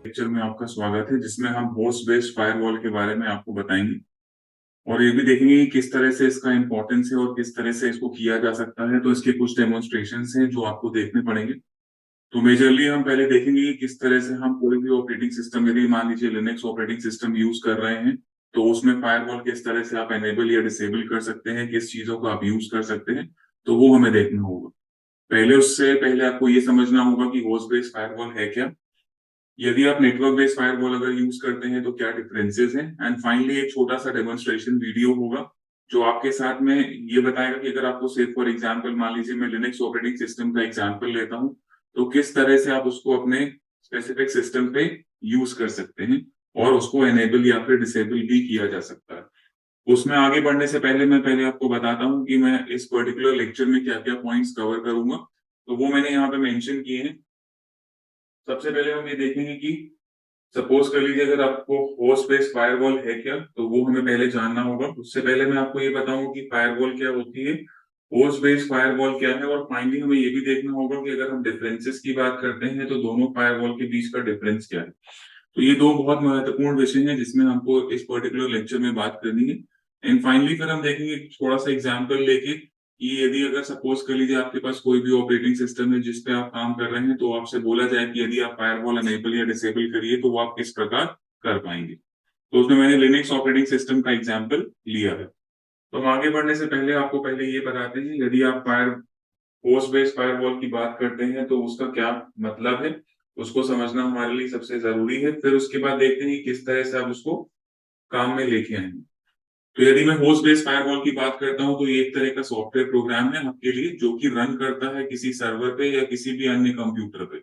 Lecture में आपका स्वागत है जिसमें हम होस्ट बेस्ड फायरवॉल के बारे में आपको बताएंगे और ये भी देखेंगे कि किस तरह से इसका इंपॉर्टेंस है और किस तरह से इसको किया जा सकता है। तो इसके कुछ डेमोन्स्ट्रेशंस हैं जो आपको देखने पड़ेंगे। तो मेजरली हम पहले देखेंगे कि किस तरह से हम कोई भी ऑपरेटिंग सिस्टम, यदि मान लीजिए लिनक्स ऑपरेटिंग सिस्टम यूज कर रहे हैं, तो उसमें फायरवॉल किस तरह से आप एनेबल या डिसेबल कर सकते हैं, किस चीजों को आप यूज कर सकते हैं, तो वो हमें देखना होगा। पहले उससे पहले आपको ये समझना होगा कि होस्ट बेस्ड फायरवॉल है क्या, यदि आप नेटवर्क बेस्ड फायरवॉल अगर यूज करते हैं तो क्या डिफरेंसेस हैं, एंड फाइनली एक छोटा सा डेमोन्स्ट्रेशन वीडियो होगा जो आपके साथ में ये बताएगा कि अगर आपको सिर्फ फॉर एग्जांपल मान लीजिए मैं लिनक्स ऑपरेटिंग सिस्टम का एग्जांपल लेता हूं, तो किस तरह से आप उसको अपने स्पेसिफिक सिस्टम पे यूज कर सकते हैं और उसको एनेबल या फिर डिसेबल भी किया जा सकता है। उसमें आगे बढ़ने से पहले मैं पहले आपको बताता हूं कि मैं इस पर्टिकुलर लेक्चर में क्या क्या पॉइंट्स कवर करूंगा। तो वो मैंने यहाँ पे मेंशन किए हैं। सबसे पहले हम ये देखेंगे कि सपोज कर लीजिए अगर आपको होस्ट बेस्ड फायरवॉल है क्या, तो वो हमें पहले जानना होगा। उससे पहले मैं आपको ये बताऊं कि फायरवॉल क्या होती है, होस्ट बेस्ड फायरवॉल क्या है, और फाइनली हमें ये भी देखना होगा कि अगर हम डिफरेंसेस की बात करते हैं तो दोनों फायरवॉल के बीच का डिफरेंस क्या है। तो ये दो बहुत महत्वपूर्ण विषय हैं जिसमें हमको इस पर्टिकुलर लेक्चर में बात करनी है। एंड फाइनली फिर हम देखेंगे थोड़ा सा एग्जाम्पल लेके कि यदि अगर सपोज कर लीजिए आपके पास कोई भी ऑपरेटिंग सिस्टम है जिस पे आप काम कर रहे हैं, तो आपसे बोला जाए कि यदि आप फायरवॉल एनेबल या डिसेबल करिए तो वो आप किस प्रकार कर पाएंगे। तो उसमें मैंने लिनक्स ऑपरेटिंग सिस्टम का एग्जाम्पल लिया है। तो हम आगे बढ़ने से पहले आपको पहले ये बताते हैं, यदि आप होस्ट बेस्ड फायरवॉल की बात करते हैं तो उसका क्या मतलब है, उसको समझना हमारे लिए सबसे जरूरी है। फिर उसके बाद देखते हैं कि किस तरह से आप उसको काम में लेके आएंगे। तो यदि मैं होस्ट बेस्ड फायरवॉल की बात करता हूं तो ये एक तरह का सॉफ्टवेयर प्रोग्राम है आपके लिए जो कि रन करता है किसी सर्वर पे या किसी भी अन्य कंप्यूटर पे।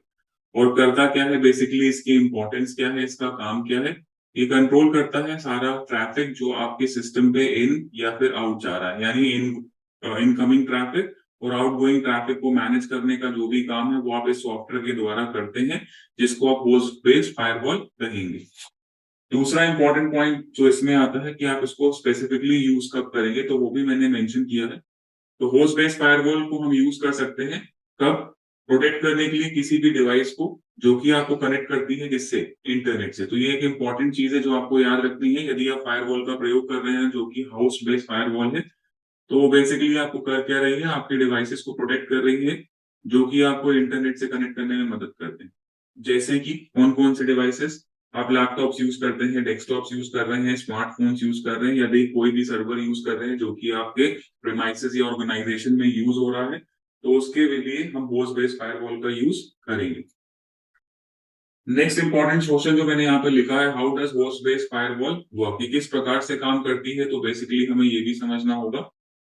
और करता क्या है, बेसिकली इसकी इंपॉर्टेंस क्या है, इसका काम क्या है, ये कंट्रोल करता है सारा ट्रैफिक जो आपके सिस्टम पे इन या फिर आउट जा रहा है, यानी इनकमिंग ट्रैफिक और आउटगोइंग ट्रैफिक को मैनेज करने का जो भी काम है वो आप इस सॉफ्टवेयर के द्वारा करते हैं, जिसको आप होस्ट बेस्ड फायरवॉल कहेंगे। दूसरा इंपॉर्टेंट पॉइंट जो इसमें आता है कि आप इसको स्पेसिफिकली यूज कब करेंगे, तो वो भी मैंने मेंशन किया है। तो होस्ट बेस्ड फायरवॉल को हम यूज कर सकते हैं कब, प्रोटेक्ट करने के लिए किसी भी डिवाइस को जो कि आपको कनेक्ट करती है किससे, इंटरनेट से। तो ये एक इंपॉर्टेंट चीज है जो आपको याद रखनी है। यदि आप फायरवॉल का प्रयोग कर रहे हैं जो कि होस्ट बेस्ड फायरवॉल है, तो वो बेसिकली आपको कर क्या रही है, आपके डिवाइसेस को प्रोटेक्ट कर रही है जो कि आपको इंटरनेट से कनेक्ट करने में मदद करते हैं। जैसे कि कौन कौन से डिवाइसेस, आप लैपटॉप्स यूज करते हैं, डेस्कटॉप्स यूज कर रहे हैं, स्मार्टफोन्स यूज कर रहे हैं, यदि कोई भी सर्वर यूज कर रहे हैं जो कि आपके प्रेमाइसेस या ऑर्गेनाइजेशन में यूज हो रहा है, तो उसके लिए हम होस्ट बेस्ड फायरवॉल का यूज करेंगे। नेक्स्ट इंपॉर्टेंट क्वेश्चन जो मैंने यहाँ पे लिखा है, how does host based firewall work, ये किस प्रकार से काम करती है, तो बेसिकली हमें ये भी समझना होगा।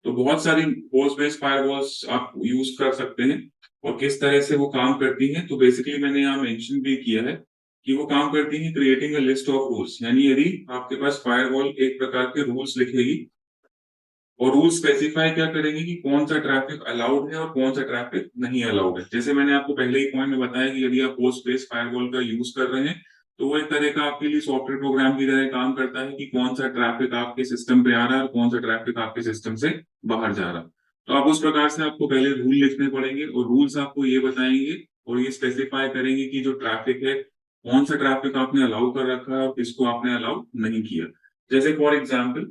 तो बहुत सारी होस्ट बेस्ड फायरवॉल्स आप यूज कर सकते हैं और किस तरह से वो काम करती हैं, तो बेसिकली मैंने यहाँ मेंशन भी किया है कि वो काम करती है creating a list of rules, यानी यदि आपके पास फायरवॉल एक प्रकार के रूल्स लिखेगी और रूल स्पेसिफाई क्या करेंगे कि कौन सा ट्रैफिक अलाउड है और कौन सा ट्रैफिक नहीं अलाउड है। जैसे मैंने आपको पहले ही पॉइंट में बताया कि यदि आप होस्ट बेस्ड फायरवॉल का यूज कर रहे हैं तो वो एक तरह का आपके लिए सॉफ्टवेयर प्रोग्राम की तरह काम करता है कि कौन सा ट्रैफिक आपके सिस्टम पे आ रहा है और कौन सा ट्रैफिक आपके सिस्टम से बाहर जा रहा है। तो आप उस प्रकार से आपको पहले रूल लिखने पड़ेंगे और रूल्स आपको ये बताएंगे और ये स्पेसिफाई करेंगे कि जो ट्रैफिक है, कौन सा ट्रैफिक आपने अलाउ कर रखा है और किसको आपने अलाउ नहीं किया। जैसे फॉर एग्जाम्पल,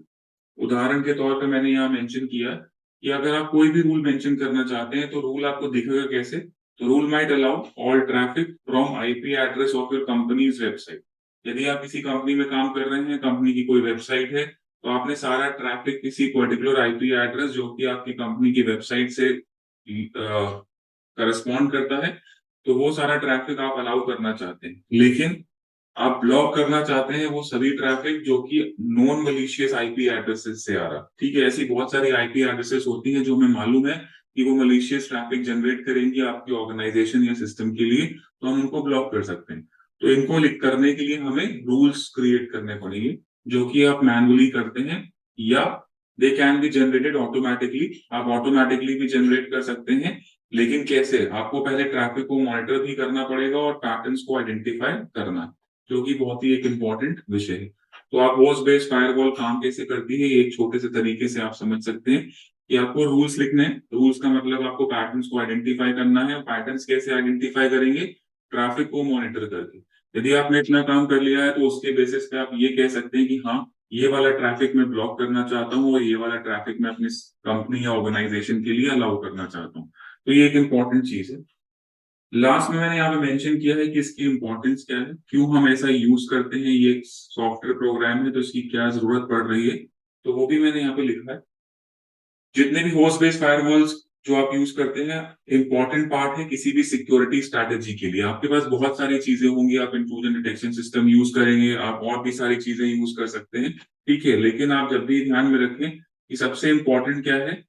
उदाहरण के तौर पे मैंने यहाँ मेंशन किया कि अगर आप कोई भी रूल मेंशन करना चाहते हैं तो रूल आपको दिखेगा कैसे, तो rule might allow all traffic from IP address of your companies website. यदि आप किसी कंपनी में काम कर रहे हैं, कंपनी की कोई वेबसाइट है, तो आपने सारा ट्रैफिक किसी पर्टिकुलर आईपी एड्रेस जो कि आपकी कंपनी की वेबसाइट से करस्पॉन्ड करता है, तो वो सारा ट्रैफिक आप अलाउ करना चाहते हैं। लेकिन आप ब्लॉक करना चाहते हैं वो सभी ट्रैफिक जो कि नॉन मलिशियस आईपी एड्रेसेस से आ रहा, ठीक है। ऐसी बहुत सारी आईपी एड्रेसेस होती हैं जो हमें मालूम है कि वो मलिशियस ट्रैफिक जनरेट करेंगी आपकी ऑर्गेनाइजेशन या सिस्टम के लिए, तो हम उनको ब्लॉक कर सकते हैं। तो इनको लिख करने के लिए हमें रूल्स क्रिएट करने पड़ेंगे जो कि आप मैनुअली करते हैं, या दे कैन बी जनरेटेड ऑटोमेटिकली, आप ऑटोमेटिकली भी जनरेट कर सकते हैं। लेकिन कैसे, आपको पहले ट्रैफिक को मॉनिटर भी करना पड़ेगा और पैटर्न्स को आइडेंटिफाई करना है, जो कि बहुत ही एक इम्पोर्टेंट विषय है। तो आप होस्ट बेस्ड फायरवॉल काम कैसे करती है, एक छोटे से तरीके से आप समझ सकते हैं कि आपको रूल्स लिखने हैं। रूल्स का मतलब आपको पैटर्न्स को आइडेंटिफाई करना है। पैटर्न्स कैसे आइडेंटिफाई करेंगे, ट्रैफिक को मॉनिटर करके। यदि आपने इतना काम कर लिया है तो उसके बेसिस पे आप ये कह सकते हैं कि हाँ, ये वाला ट्रैफिक मैं ब्लॉक करना चाहता हूँ और ये वाला ट्रैफिक मैं अपनी कंपनी या ऑर्गेनाइजेशन के लिए अलाउ करना चाहता हूँ। तो ये एक इंपॉर्टेंट चीज है। लास्ट में मैंने यहाँ पे मेंशन किया है कि इसकी इंपॉर्टेंस क्या है, क्यों हम ऐसा यूज करते हैं, ये एक सॉफ्टवेयर प्रोग्राम है तो इसकी क्या जरूरत पड़ रही है, तो वो भी मैंने यहाँ पे लिखा है। जितने भी होस्ट बेस्ड फायरवॉल्स जो आप यूज करते हैं, इंपॉर्टेंट पार्ट है किसी भी सिक्योरिटी स्ट्रैटेजी के लिए। आपके पास बहुत सारी चीजें होंगी, आप इंट्रूजन डिटेक्शन सिस्टम यूज करेंगे, आप और भी सारी चीजें यूज कर सकते हैं, ठीक है, लेकिन आप जब भी ध्यान में रखें कि सबसे इंपॉर्टेंट क्या है,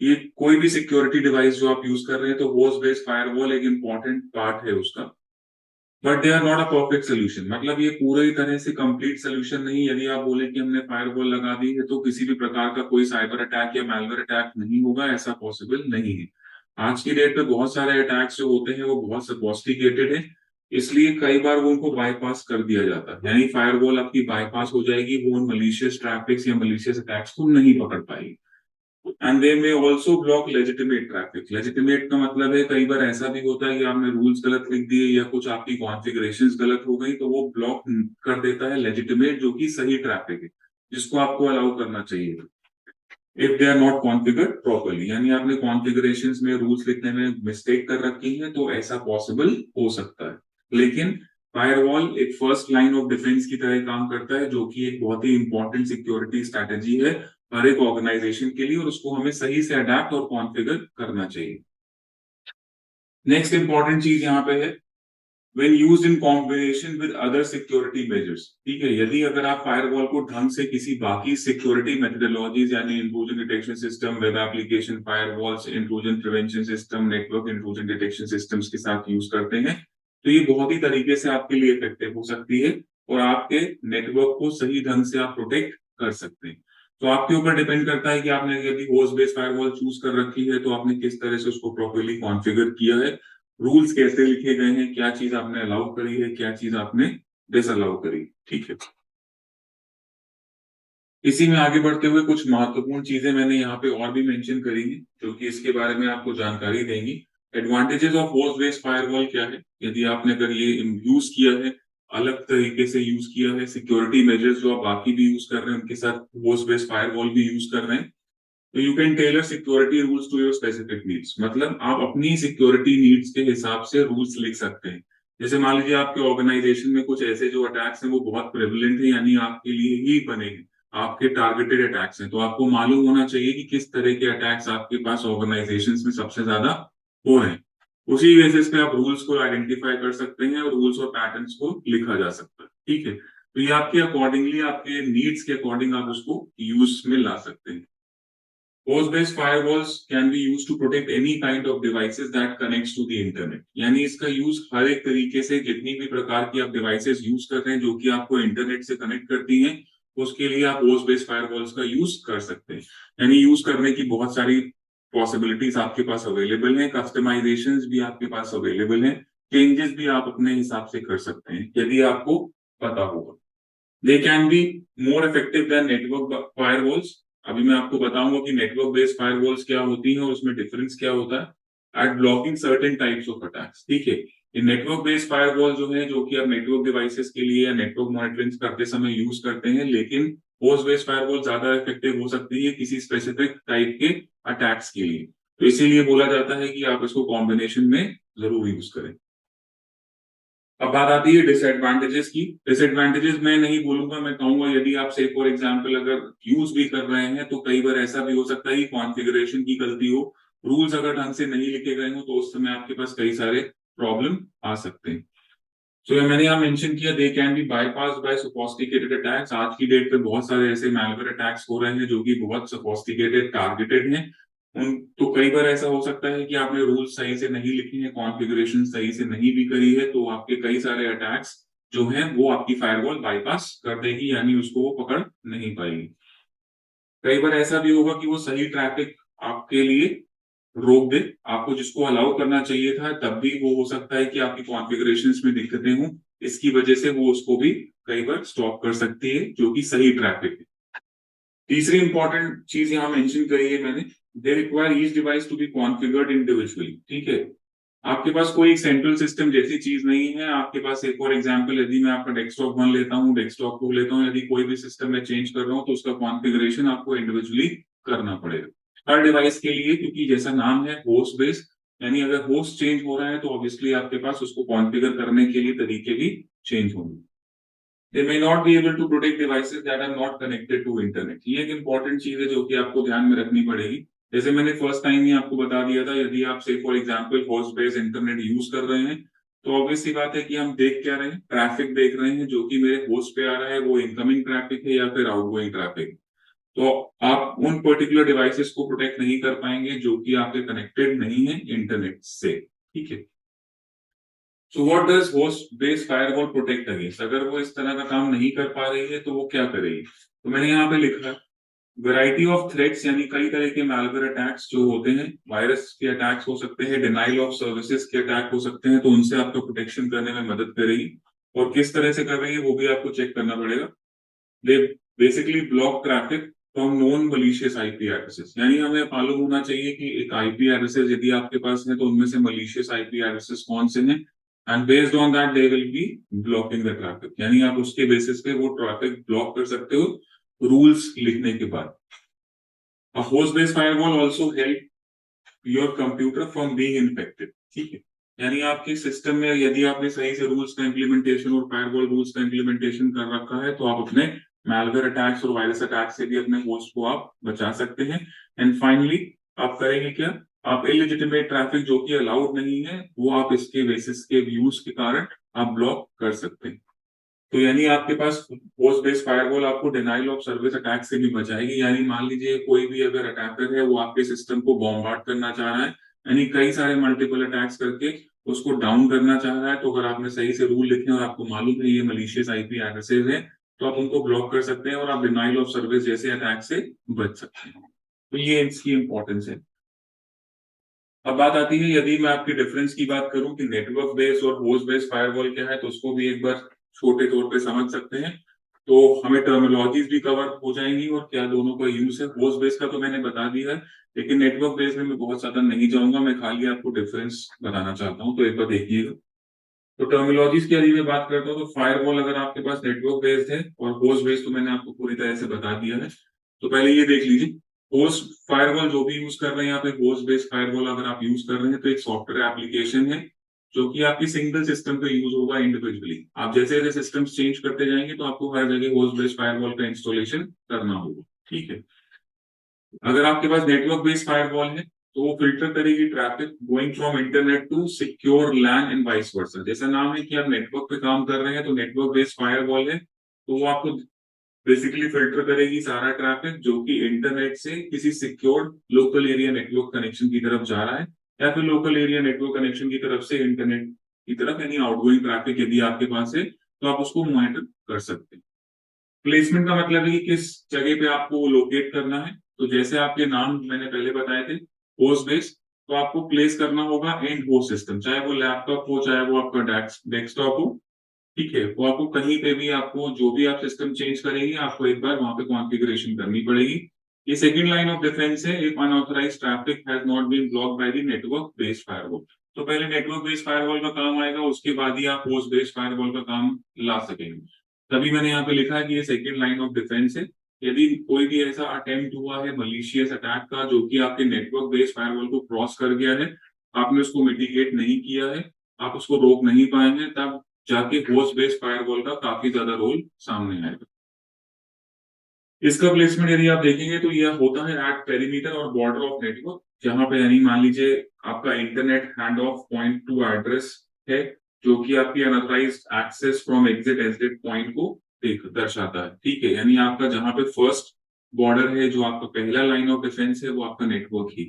ये कोई भी सिक्योरिटी डिवाइस जो आप यूज कर रहे हैं तो होस्ट बेस्ड फायरवॉल एक इंपॉर्टेंट पार्ट है उसका। But they are not a perfect solution, मतलब ये पूरी तरह से कंप्लीट सोल्यूशन नहीं। यदि आप बोले कि हमने फायरवॉल लगा दी है तो किसी भी प्रकार का कोई साइबर अटैक या मैलवेयर अटैक नहीं होगा, ऐसा पॉसिबल नहीं है। आज की डेट पे बहुत सारे अटैक्स जो होते हैं वो बहुत सोफिस्टिकेटेड है, इसलिए कई बार वो उनको बाईपास कर दिया जाता है, यानी फायरवॉल आपकी बाईपास हो जाएगी, वो उन मलिशियस ट्रैफिक्स या मलिशियस अटैक्स को नहीं पकड़ पाएगी। एंड दे में also block legitimate traffic. Legitimate का मतलब है कई बार ऐसा भी होता है कि आपने रूल्स गलत लिख दिए या कुछ आपकी कॉन्फ़िगरेशंस गलत हो गई, तो वो ब्लॉक कर देता है लेजिटिमेट जो कि सही ट्रैफिक है, जिसको आपको अलाउ करना चाहिए if they are not configured properly. यानी आपने कॉन्फ़िगरेशंस में रूल्स लिखने में मिस्टेक कर रखी है तो ऐसा पॉसिबल हो सकता है। लेकिन फायरवॉल एक फर्स्ट लाइन ऑफ डिफेंस की तरह काम करता है, जो कि एक बहुत ही इंपॉर्टेंट सिक्योरिटी स्ट्रैटेजी है हर एक ऑर्गेनाइजेशन के लिए, और उसको हमें सही से अडेप्ट और कॉन्फ़िगर करना चाहिए। नेक्स्ट इंपॉर्टेंट चीज यहाँ पे है when used in combination with other security measures। ठीक है, यदि अगर आप फायरवॉल को ढंग से किसी बाकी सिक्योरिटी मेथडोलॉजीज यानी intrusion detection system, web application firewalls, intrusion prevention system, network intrusion detection systems के साथ यूज करते हैं, तो ये बहुत ही तरीके से आपके लिए इफेक्टिव हो सकती है और आपके नेटवर्क को सही ढंग से आप प्रोटेक्ट कर सकते हैं। तो आपके ऊपर डिपेंड करता है कि आपने यदि होस्ट बेस्ड फायरवॉल चूज कर रखी है तो आपने किस तरह से उसको प्रॉपर्ली कॉन्फ़िगर किया है, रूल्स कैसे लिखे गए हैं, क्या चीज आपने अलाउ करी है, क्या चीज आपने डिसअलाउ करी, ठीक है। इसी में आगे बढ़ते हुए कुछ महत्वपूर्ण चीजें मैंने यहाँ पे और भी मेंशन करी हैं जो कि इसके बारे में आपको जानकारी देंगी। Advantages of host based firewall क्या है, यदि आपने अगर ये यूज किया है, अलग तरीके से यूज किया है, सिक्योरिटी मेजर्स जो आप बाकी भी यूज कर रहे हैं उनके साथ होस्ट बेस्ड फायरवॉल भी यूज कर रहे हैं, तो you can tailor security rules to your specific needs. मतलब आप अपनी सिक्योरिटी नीड्स के हिसाब से रूल्स लिख सकते हैं। जैसे मान लीजिए आपके ऑर्गेनाइजेशन में कुछ ऐसे जो अटैक्स हैं वो बहुत प्रेवलेंट है, यानी आपके लिए ही बने हैं, आपके टारगेटेड अटैक्स हैं, तो आपको मालूम होना चाहिए कि किस तरह के अटैक्स आपके पास ऑर्गेनाइजेशन में सबसे ज्यादा हो रहे हैं। उसी बेसिस पे आप रूल्स को आइडेंटिफाई कर सकते हैं और रूल्स और पैटर्न्स को लिखा जा सकता है, ठीक है। तो ये आपके अकॉर्डिंगली, आपके नीड्स के अकॉर्डिंग आप उसको यूज में ला सकते हैं। Host-based firewalls can be used to protect any kind of devices that connects to the internet। यानी इसका यूज हर एक तरीके से, जितनी भी प्रकार की आप डिवाइसेस यूज कर रहे हैं जो कि आपको इंटरनेट से कनेक्ट करती हैं, उसके लिए आप होस्ट बेस्ड फायरवॉल्स का यूज कर सकते हैं। यानी यूज करने की बहुत सारी पॉसिबिलिटीज आपके पास अवेलेबल हैं, कस्टमाइजेशंस भी आपके पास अवेलेबल हैं, चेंजेस भी आप अपने हिसाब से कर सकते हैं यदि आपको पता होगा। They can be more effective than network firewalls. अभी मैं आपको बताऊंगा कि नेटवर्क बेस्ड फायरवॉल्स क्या होती हैं और उसमें डिफरेंस क्या होता है at blocking certain types of attacks, ठीक है। ये नेटवर्क बेस्ड फायरवॉल जो है, जो कि आप नेटवर्क डिवाइसेस के लिए या नेटवर्क मॉनिटरिंग करते समय यूज करते हैं, लेकिन होस्ट बेस्ड फायरवॉल ज्यादा इफेक्टिव हो सकती है किसी स्पेसिफिक टाइप के अटैक्स के लिए, तो इसीलिए बोला जाता है कि आप इसको कॉम्बिनेशन में जरूर यूज करें। अब बात आती है डिसएडवांटेजेस की। डिसएडवांटेजेस मैं नहीं बोलूंगा, मैं कहूंगा यदि आप से फॉर एग्जांपल अगर यूज भी कर रहे हैं तो कई बार ऐसा भी हो सकता है कि कॉन्फ़िगरेशन की गलती हो, रूल्स अगर ढंग से नहीं लिखे गए हो, तो उस समय आपके पास कई सारे प्रॉब्लम आ सकते हैं। सो ये मैंने यहाँ मेंशन किया, they can be bypass by sophisticated attacks. आज की डेट पे बहुत सारे ऐसे मैलवेयर अटैक्स हो रहे हैं जो कि बहुत सोफिस्टिकेटेड टारगेटेड हैं। उन तो कई बार ऐसा हो सकता है कि आपने रूल्स सही से नहीं लिखे हैं, कॉन्फ़िगरेशन सही से नहीं भी करी है, तो आपके कई सारे अटैक्स जो हैं वो आपकी फायरवॉल बाईपास कर देगी, यानी उसको वो पकड़ नहीं पाएगी। कई बार ऐसा भी होगा कि वो सही ट्रैफिक आपके लिए रोक दे, आपको जिसको अलाउ करना चाहिए था, तब भी वो हो सकता है कि आपकी कॉन्फ़िगरेशंस में दिक्कतें हों, इसकी वजह से वो उसको भी कई बार स्टॉप कर सकती है जो कि सही ट्रैफिक है। तीसरी इंपॉर्टेंट चीज यहाँ मेंशन करी है मैंने, they require each device to be configured individually, ठीक है। आपके पास कोई सेंट्रल सिस्टम जैसी चीज नहीं है। आपके पास एक और एग्जांपल, यदि मैं आपका डेस्कटॉप 1 लेता हूँ, डेस्कटॉप 2 लेता हूँ, यदि कोई भी सिस्टम में चेंज कर रहा हूँ तो उसका कॉन्फ़िगरेशन आपको इंडिविजुअली करना पड़ेगा हर डिवाइस के लिए, क्योंकि जैसा नाम है होस्ट बेस्ड, यानी अगर होस्ट चेंज हो रहा है तो ऑब्वियसली आपके पास उसको कॉन्फ़िगर करने के लिए तरीके भी चेंज होंगे। They may not be able to protect devices that are not connected to internet। ये एक इंपॉर्टेंट चीज है जो कि आपको ध्यान में रखनी पड़ेगी। जैसे मैंने फर्स्ट टाइम ही आपको बता दिया था, यदि आप से for example host based internet use कर रहे हैं तो ऑब्वियस सी बात है कि हम देख क्या रहे हैं, ट्रैफिक देख रहे हैं जो कि मेरे होस्ट पे आ रहा है, वो इनकमिंग ट्रैफिक है या फिर आउटगोइंग ट्रैफिक। तो आप उन पर्टिकुलर डिवाइसेस को प्रोटेक्ट नहीं कर पाएंगे जो कि आपके कनेक्टेड नहीं है इंटरनेट से। ठीक है। So what does host based firewall protect against? अगर वो इस तरह का काम नहीं कर पा रही है तो वो क्या करेगी? तो मैंने यहाँ पे लिखा है वैरायटी ऑफ थ्रेट्स, यानी कई तरह के मैलवेयर अटैक्स जो होते हैं, वायरस के अटैक्स हो सकते हैं, डिनाइल ऑफ सर्विसेज के अटैक हो सकते हैं, तो उनसे आपको प्रोटेक्शन करने में मदद करेगी। और किस तरह से कर रही है वो भी आपको चेक करना पड़ेगा। They basically block traffic from non malicious IP addresses, यानी हमें मालूम होना चाहिए कि एक आईपी एड्रेसेस यदि आपके पास है तो उनमें से मलिशियस आईपी एड्रेसेस कौन से हैं, and based on that they will be blocking the traffic, यानी आप उसके बेसिस पे वो ट्रैफिक ब्लॉक कर सकते हो रूल्स लिखने के बाद। A host-based firewall also help your computer from being infected। ठीक है। यानी आपके सिस्टम में यदि आपने सही से रूल्स का इम्प्लीमेंटेशन और फायरवॉल रूल्स का इम्प्लीमेंटेशन कर रखा है तो आप अपने मैलवेयर अटैक्स और वायरस अटैक से भी अपने होस्ट को आप बचा सकते हैं। एंड फाइनली आप करेंगे क्या? आप इलिजिटिमेट ट्रैफिक जो कि अलाउड नहीं है वो आप इसके बेसिस के व्यूज के कारण आप ब्लॉक कर सकते हैं। तो यानी आपके पास होस्ट बेस्ड फायरवॉल आपको डिनाइल ऑफ सर्विस अटैक से भी बचाएगी। यानी मान लीजिए कोई भी अगर अटैकर है वो आपके सिस्टम को बॉम्बार्ड करना चाह रहा है, यानी कई सारे मल्टीपल अटैक्स करके उसको डाउन करना चाह रहा है, तो अगर आपने सही से रूल लिखे और आपको मालूम है ये मलिशियस आईपी एड्रेसेस है तो आप उनको ब्लॉक कर सकते हैं और आप डिनाइल ऑफ सर्विस जैसे अटैक से बच सकते हैं। तो ये इसकी इंपॉर्टेंस है। अब बात आती है, यदि मैं आपकी डिफरेंस की बात करूं कि नेटवर्क बेस्ड और होस्ट बेस्ड फायरवॉल क्या है, तो उसको भी एक बार छोटे तौर पे समझ सकते हैं। तो हमें टर्मिनोलॉजीज भी कवर हो जाएंगी और क्या दोनों का यूज है। होस्ट बेस्ड का तो मैंने बता दिया है, लेकिन नेटवर्क बेस्ड में मैं बहुत ज्यादा नहीं जाऊंगा, मैं खाली आपको डिफरेंस बताना चाहता हूँ, तो एक बार देखिएगा। तो टर्मिनोलॉजीज की यदि मैं बात करता हूँ तो फायरवॉल अगर आपके पास नेटवर्क बेस्ड है और होस्ट बेस्ड तो मैंने आपको पूरी तरह से बता दिया है। तो पहले ये देख लीजिए, होस्ट फायरवॉल जो भी यूज कर रहे हैं यहाँ पे, होस्ट बेस्ड फायरवॉल अगर आप यूज कर रहे हैं तो एक सॉफ्टवेयर एप्लीकेशन है जो कि आपकी सिंगल सिस्टम पे यूज होगा इंडिविजुअली। आप जैसे जैसे सिस्टम चेंज करते जाएंगे तो आपको हर जगह होस्ट बेस्ड फायरवॉल का इंस्टॉलेशन करना होगा। ठीक है। अगर आपके पास नेटवर्क बेस्ड फायरवॉल है तो वो फिल्टर करेगी traffic going from internet to secure LAN and vice versa. जैसा नाम है कि आप नेटवर्क पे काम कर रहे हैं तो नेटवर्क बेस्ड फायरवॉल है, तो वो आपको बेसिकली फिल्टर करेगी सारा ट्रैफिक जो कि इंटरनेट से किसी secure local area network connection की तरफ जा रहा है या फिर लोकल एरिया नेटवर्क कनेक्शन की तरफ से इंटरनेट की तरफ, यानी आउटगोइंग ट्रैफिक यदि आपके पास है तो आप उसको मॉनिटर कर सकते हैं। प्लेसमेंट का मतलब है कि किस जगह पे आपको लोकेट करना है। तो जैसे आपके नाम मैंने पहले बताए थे होस्ट बेस, तो आपको प्लेस करना होगा एंड होस्ट सिस्टम, चाहे वो लैपटॉप हो चाहे वो आपका डेस्कटॉप हो। ठीक है। वो आपको कहीं पे भी आपको जो भी आप सिस्टम चेंज करेंगे आपको एक बार वहां पे कॉन्फ़िगरेशन करनी पड़ेगी। ये सेकंड लाइन ऑफ डिफेंस है, if unauthorised traffic has not been blocked by the network based firewall. तो पहले नेटवर्क बेस्ड फायरवॉल का काम आएगा, उसके बाद ही आप होस्ट बेस्ड फायरवॉल का काम ला सकेंगे। तभी मैंने यहाँ पे लिखा है कि ये सेकंड लाइन ऑफ डिफेंस है। यदि कोई भी ऐसा अटेम्प्ट हुआ है मलिशियस अटैक का जो कि आपके नेटवर्क बेस्ड फायरवॉल को क्रॉस कर गया है, आपने उसको मिटिगेट नहीं किया है, आप उसको रोक नहीं पाएंगे, तब जाके होस्ट बेस्ड फायरवॉल का काफी ज्यादा रोल सामने आएगा। इसका प्लेसमेंट यदि आप देखेंगे तो यह होता है एट पेरीमीटर और बॉर्डर ऑफ नेटवर्क, जहां पे यानी मान लीजिए आपका internet hand off point to address है जो कि आपकी unauthorised access from exit exit point को दर्शाता है। ठीक है। यानी आपका जहां पे फर्स्ट बॉर्डर है, जो आपका पहला लाइन ऑफ डिफेंस है, वो आपका नेटवर्क ही।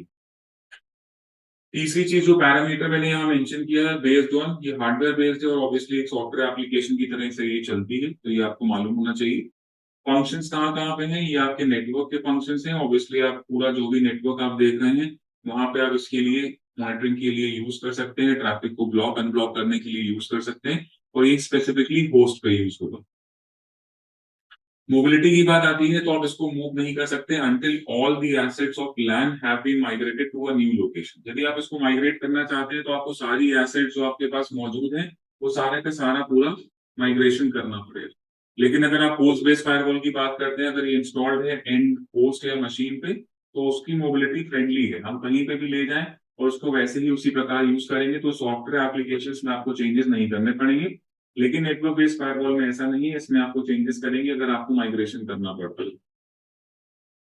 तीसरी चीज जो पैरामीटर मैंने यहाँ मेंशन किया है बेस्ड ऑन, ये हार्डवेयर बेस्ड है और ऑब्वियसली एक सॉफ्टवेयर एप्लीकेशन की तरह से ये चलती है, तो ये आपको मालूम होना चाहिए। फंक्शंस कहाँ कहाँ पे हैं, ये आपके नेटवर्क के फंक्शंस हैं। ऑब्वियसली आप पूरा जो भी नेटवर्क आप देख रहे हैं वहां पे आप इसके लिए मॉनिटरिंग के लिए यूज कर सकते हैं, ट्रैफिक को ब्लॉक अनब्लॉक करने के लिए यूज कर सकते हैं, और ये स्पेसिफिकली होस्ट पे यूज होगा। मोबिलिटी की बात आती है तो आप इसको मूव नहीं कर सकते until all the assets of LAN have been migrated to a new location। यदि आप इसको माइग्रेट करना चाहते हैं तो आपको सारी एसेट्स जो आपके पास मौजूद हैं वो सारे का सारा पूरा माइग्रेशन करना पड़ेगा। लेकिन अगर आप होस्ट बेस्ड फायरवॉल की बात करते हैं, अगर ये इंस्टॉल्ड है एंड होस्ट या मशीन पे, तो उसकी मोबिलिटी फ्रेंडली है। हम कहीं पे भी ले जाएं और उसको वैसे ही उसी प्रकार यूज करेंगे तो सॉफ्टवेयर एप्लीकेशंस में आपको चेंजेस नहीं करने पड़ेंगे। लेकिन नेटवर्क बेस्ड फायरवॉल में ऐसा नहीं है, इसमें आपको चेंजेस करेंगे अगर आपको माइग्रेशन करना पड़ता है।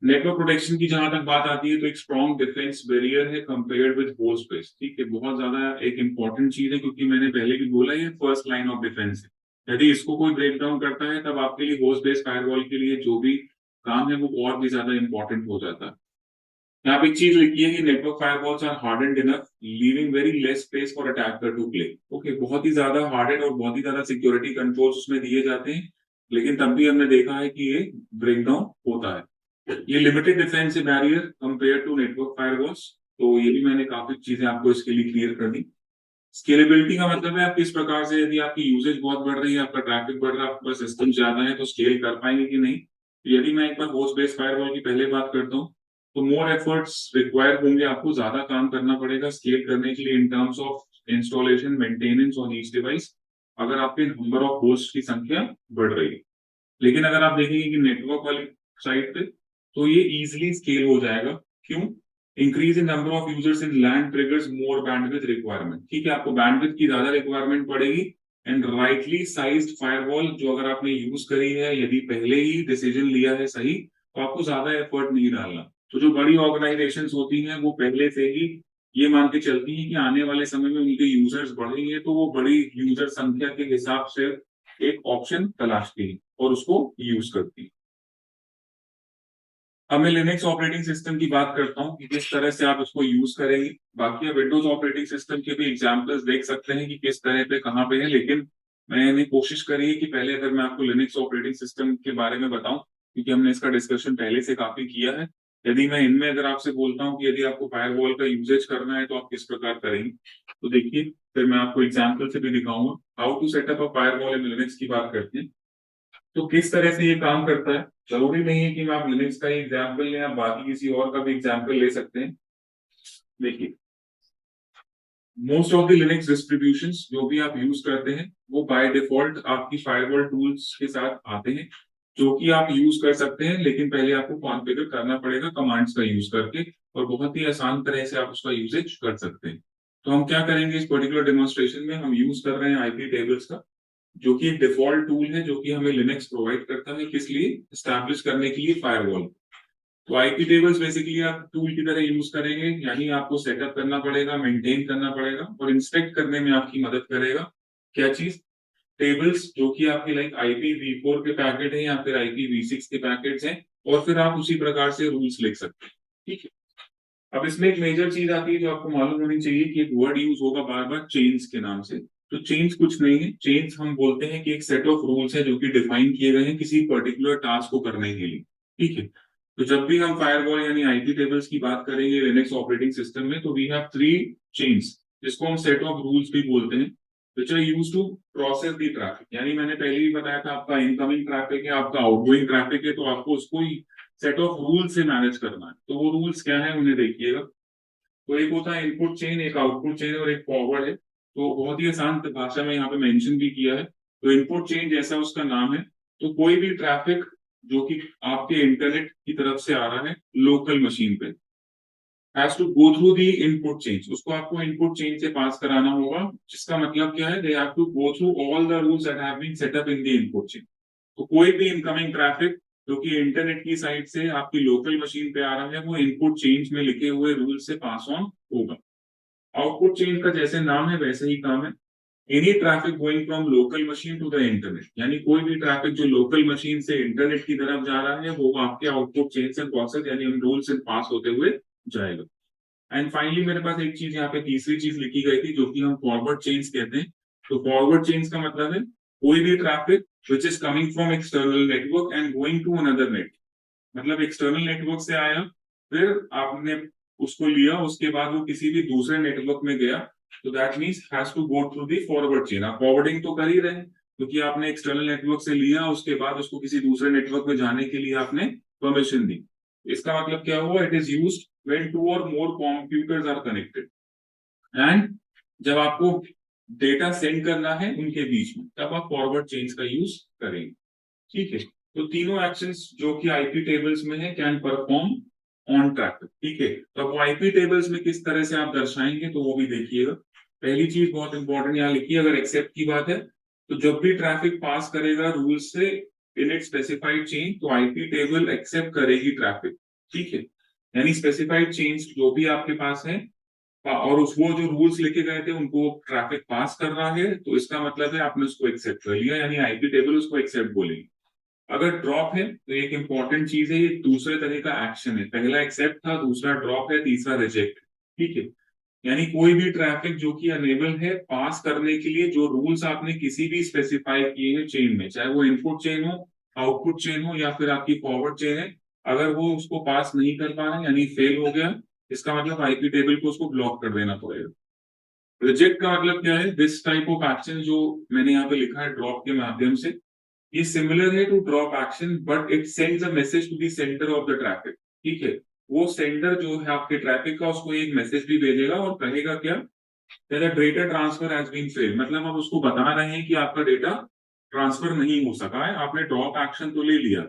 नेटवर्क प्रोटेक्शन की जहां तक बात आती है तो एक स्ट्रॉन्ग डिफेंस बैरियर है कंपेयर्ड विद होस्ट बेस। ठीक है, बहुत ज्यादा एक इंपॉर्टेंट चीज है क्योंकि मैंने पहले भी बोला ये फर्स्ट लाइन ऑफ डिफेंस है। यदि इसको कोई ब्रेक डाउन करता है तब आपके लिए होस्ट बेस्ड फायरवॉल के लिए जो भी काम है वो और भी ज्यादा इंपॉर्टेंट हो जाता है। यहाँ पे एक चीज लिखी है कि network firewalls are hardened enough leaving very less space for attacker to play. Okay, बहुत ही ज्यादा हार्डेंड और बहुत ही ज्यादा सिक्योरिटी कंट्रोल्स उसमें दिए जाते हैं, लेकिन तब भी हमने देखा है कि ये ब्रेक डाउन होता है। ये limited defence barrier compare to network firewalls. तो ये भी मैंने काफी चीजें आपको इसके लिए क्लियर कर दी। स्केलेबिलिटी का मतलब है आप किस प्रकार से, यदि आपकी यूजेज बहुत बढ़ रही है, आपका ट्रैफिक बढ़ रहा है, आपका सिस्टम ज्यादा है, तो स्केल कर पाएंगे कि नहीं। यदि मैं एक बार होस्ट बेस्ड फायरवॉल की पहले बात करता हूँ तो मोर एफर्ट्स रिक्वायर होंगे, आपको ज्यादा काम करना पड़ेगा स्केल करने के लिए in terms of installation maintenance on each device, अगर आपके नंबर ऑफ होस्ट की संख्या बढ़ रही है। लेकिन अगर आप देखेंगे कि नेटवर्क वाली साइड पे तो ये इजिली स्केल हो जाएगा। क्यों? Increase in number of users in LAN triggers more bandwidth requirement. ठीक है, आपको बैंडविड्थ की ज्यादा रिक्वायरमेंट पड़ेगी एंड राइटली साइज्ड फायरवॉल जो अगर आपने यूज करी है, यदि पहले ही डिसीजन लिया है सही, तो आपको ज्यादा एफर्ट नहीं डालना। तो जो बड़ी ऑर्गेनाइजेशंस होती हैं वो पहले से ही ये मान के चलती हैं कि आने वाले समय में उनके यूजर्स बढ़ेंगे, तो वो बड़ी यूजर संख्या के हिसाब से एक ऑप्शन तलाशती है और उसको यूज करती है। अब मैं लिनक्स ऑपरेटिंग सिस्टम की बात करता हूँ कि किस तरह से आप उसको यूज करेंगे। बाकी आप विंडोज ऑपरेटिंग सिस्टम के भी एग्जांपल्स देख सकते हैं कि किस तरह पे कहाँ पे है, लेकिन मैंने कोशिश करी है कि पहले अगर मैं आपको लिनक्स ऑपरेटिंग सिस्टम के बारे में बताऊं, क्योंकि हमने इसका डिस्कशन पहले से काफी किया है। यदि मैं इनमें अगर आपसे बोलता हूँ कि यदि आपको फायरवॉल का यूजेज करना है तो आप किस प्रकार करेंगे, तो देखिए फिर मैं आपको एग्जाम्पल से भी दिखाऊंगा। How to set up a firewall in Linux की बात करते हैं तो किस तरह से ये काम करता है। जरूरी नहीं है कि मैं आप लिनक्स का ही एग्जाम्पल लें, आप बाकी किसी और का भी एग्जाम्पल ले सकते हैं। देखिए, most of the Linux distributions जो भी आप यूज करते हैं वो बाय डिफॉल्ट आपकी फायरवॉल टूल्स के साथ आते हैं, जो कि आप यूज कर सकते हैं, लेकिन पहले आपको कॉन्फ़िगर करना पड़ेगा कमांड्स का यूज करके, और बहुत ही आसान तरह से आप उसका यूजेज कर सकते हैं। तो हम क्या करेंगे इस पर्टिकुलर डेमोन्स्ट्रेशन में, हम यूज कर रहे हैं आईपी टेबल्स का, जो कि एक डिफॉल्ट टूल है जो कि हमें लिनक्स प्रोवाइड करता है, किस लिए, एस्टैब्लिश करने के लिए फायरवॉल। तो आईपी टेबल्स बेसिकली आप टूल की तरह यूज करेंगे, यानी आपको सेटअप करना पड़ेगा, मेंटेन करना पड़ेगा और इंस्पेक्ट करने में आपकी मदद करेगा। क्या चीज? टेबल्स, जो कि आपके लाइक IPv4 के पैकेट है या फिर IPv6 के पैकेट्स हैं, और फिर आप उसी प्रकार से रूल्स लिख सकते हैं। ठीक है, अब इसमें एक मेजर चीज आती है जो आपको मालूम होनी चाहिए कि एक वर्ड यूज होगा बार बार चेन्स के नाम से। तो चेन्स कुछ नहीं है, चेन्स हम बोलते हैं कि एक सेट ऑफ रूल्स है जो कि डिफाइन किए गए हैं किसी पर्टिकुलर टास्क को करने के लिए। ठीक है, तो जब भी हम फायरवॉल यानी आईपी टेबल्स की बात करेंगे लिनक्स ऑपरेटिंग सिस्टम में, तो वी हैव 3 चेन्स जिसको हम सेट ऑफ रूल्स भी बोलते हैं, which are used to process the traffic. यानी मैंने पहले ही बताया था, आपका इनकमिंग ट्रैफिक है, आपका आउटगोइंग ट्रैफिक है, तो आपको उसको सेट ऑफ रूल से मैनेज करना है। तो वो रूल्स क्या है उन्हें देखिएगा। तो एक होता है इनपुट चेन, एक आउटपुट चेन और एक फॉरवर्ड है। तो बहुत ही आसान भाषा में यहाँ पे मेंशन भी किया है। तो इनपुट चेन जैसा उसका नाम है, तो कोई भी ट्रैफिक जो कि आपके इंटरनेट की तरफ से आ रहा है लोकल मशीन पे, has to go through the input chain, उसको आपको इनपुट चेन से पास कराना होगा, जिसका मतलब क्या है, they have to go through all the rules that have been set up in the input chain. तो कोई भी इनकमिंग ट्रैफिक जो कि इंटरनेट की साइड से आपकी लोकल मशीन पे आ रहा है वो इनपुट चेंज में लिखे हुए रूल से पास ऑन होगा। आउटपुट चेंज का जैसे नाम है वैसे ही काम है। Any traffic going from local machine to the internet, यानी कोई भी ट्रैफिक जो लोकल मशीन से इंटरनेट की तरफ जा रहा है वो आपके आउटपुट चेन से प्रोसेस यानी उन रूल से पास होते हुए जाएगा। एंड फाइनली मेरे पास एक चीज यहाँ पे तीसरी चीज लिखी गई थी जो कि हम फॉरवर्ड चेन्स कहते हैं। तो फॉरवर्ड चेन्स का मतलब है कोई भी traffic which is coming from external network and going to another net, मतलब एक्सटर्नल नेटवर्क से आया, फिर आपने उसको लिया, उसके बाद वो किसी भी दूसरे नेटवर्क में गया, तो that means has to go through the forward chain. आप फॉरवर्डिंग तो कर ही रहे हैं, क्योंकि आपने एक्सटर्नल नेटवर्क से लिया, उसके बाद उसको किसी दूसरे नेटवर्क में जाने के लिए आपने परमिशन दी। इसका मतलब क्या हुआ? It is used when two or more computers are connected, एंड जब आपको डेटा सेंड करना है उनके बीच में, तब आप फॉरवर्ड चेंज का यूज करेंगे। ठीक है, तो तीनों एक्शंस जो कि आईपी टेबल्स में है कैन परफॉर्म ऑन ट्रैफिक। ठीक है, तो अब वो आईपी टेबल्स में किस तरह से आप दर्शाएंगे तो वो भी देखिएगा। पहली चीज बहुत इंपॉर्टेंट यहाँ लिखिए, अगर एक्सेप्ट की बात है तो जब भी ट्रैफिक पास करेगा रूल से इन इट स्पेसिफाइड चेन, तो आईपी टेबल एक्सेप्ट करेगी ट्रैफिक। ठीक है, यानी स्पेसिफाइड चेन्स जो भी आपके पास है और उस वो जो रूल्स लेके गए थे उनको ट्रैफिक पास कर रहा है, तो इसका मतलब है आपने उसको एक्सेप्ट कर लिया, यानी आईपी टेबल उसको एक्सेप्ट बोलेगी। अगर ड्रॉप है तो एक इंपॉर्टेंट चीज है, ये दूसरे तरह का एक्शन है। पहला एक्सेप्ट था, दूसरा ड्रॉप है, तीसरा रिजेक्ट। ठीक है, यानी कोई भी ट्रैफिक जो कि अनेबल है पास करने के लिए जो रूल्स आपने किसी भी स्पेसिफाई किए हैं चेन में, चाहे वो इनपुट चेन हो, आउटपुट चेन हो या फिर आपकी फॉरवर्ड चेन है, अगर वो उसको पास नहीं कर पा रहे यानी फेल हो गया, इसका मतलब आईपी टेबल को उसको ब्लॉक कर देना पड़ेगा। रिजेक्ट का मतलब क्या है? दिस टाइप ऑफ एक्शन जो मैंने यहाँ पे लिखा है ड्रॉप के माध्यम से, ये सिमिलर है to drop action but it sends a message to the centre of the traffic. ठीक है, वो सेंडर जो है आपके ट्रैफिक का उसको एक मैसेज भी भेजेगा और कहेगा क्या? That data transfer has been failed, मतलब आप उसको बता रहे हैं कि आपका डेटा ट्रांसफर नहीं हो सका है, आपने ड्रॉप एक्शन तो ले लिया।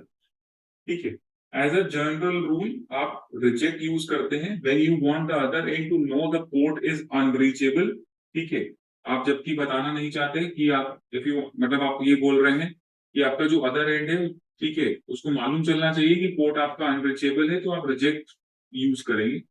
ठीक है, एज अ जनरल रूल आप रिजेक्ट यूज करते हैं when you want the other end to know the port is unreachable. ठीक है, आप जबकि बताना नहीं चाहते कि आप इफ यू मतलब आप ये बोल रहे हैं कि आपका जो अदर एंड है, ठीक है, उसको मालूम चलना चाहिए कि पोर्ट आपका अनरीचेबल है, तो आप रिजेक्ट यूज करेंगे।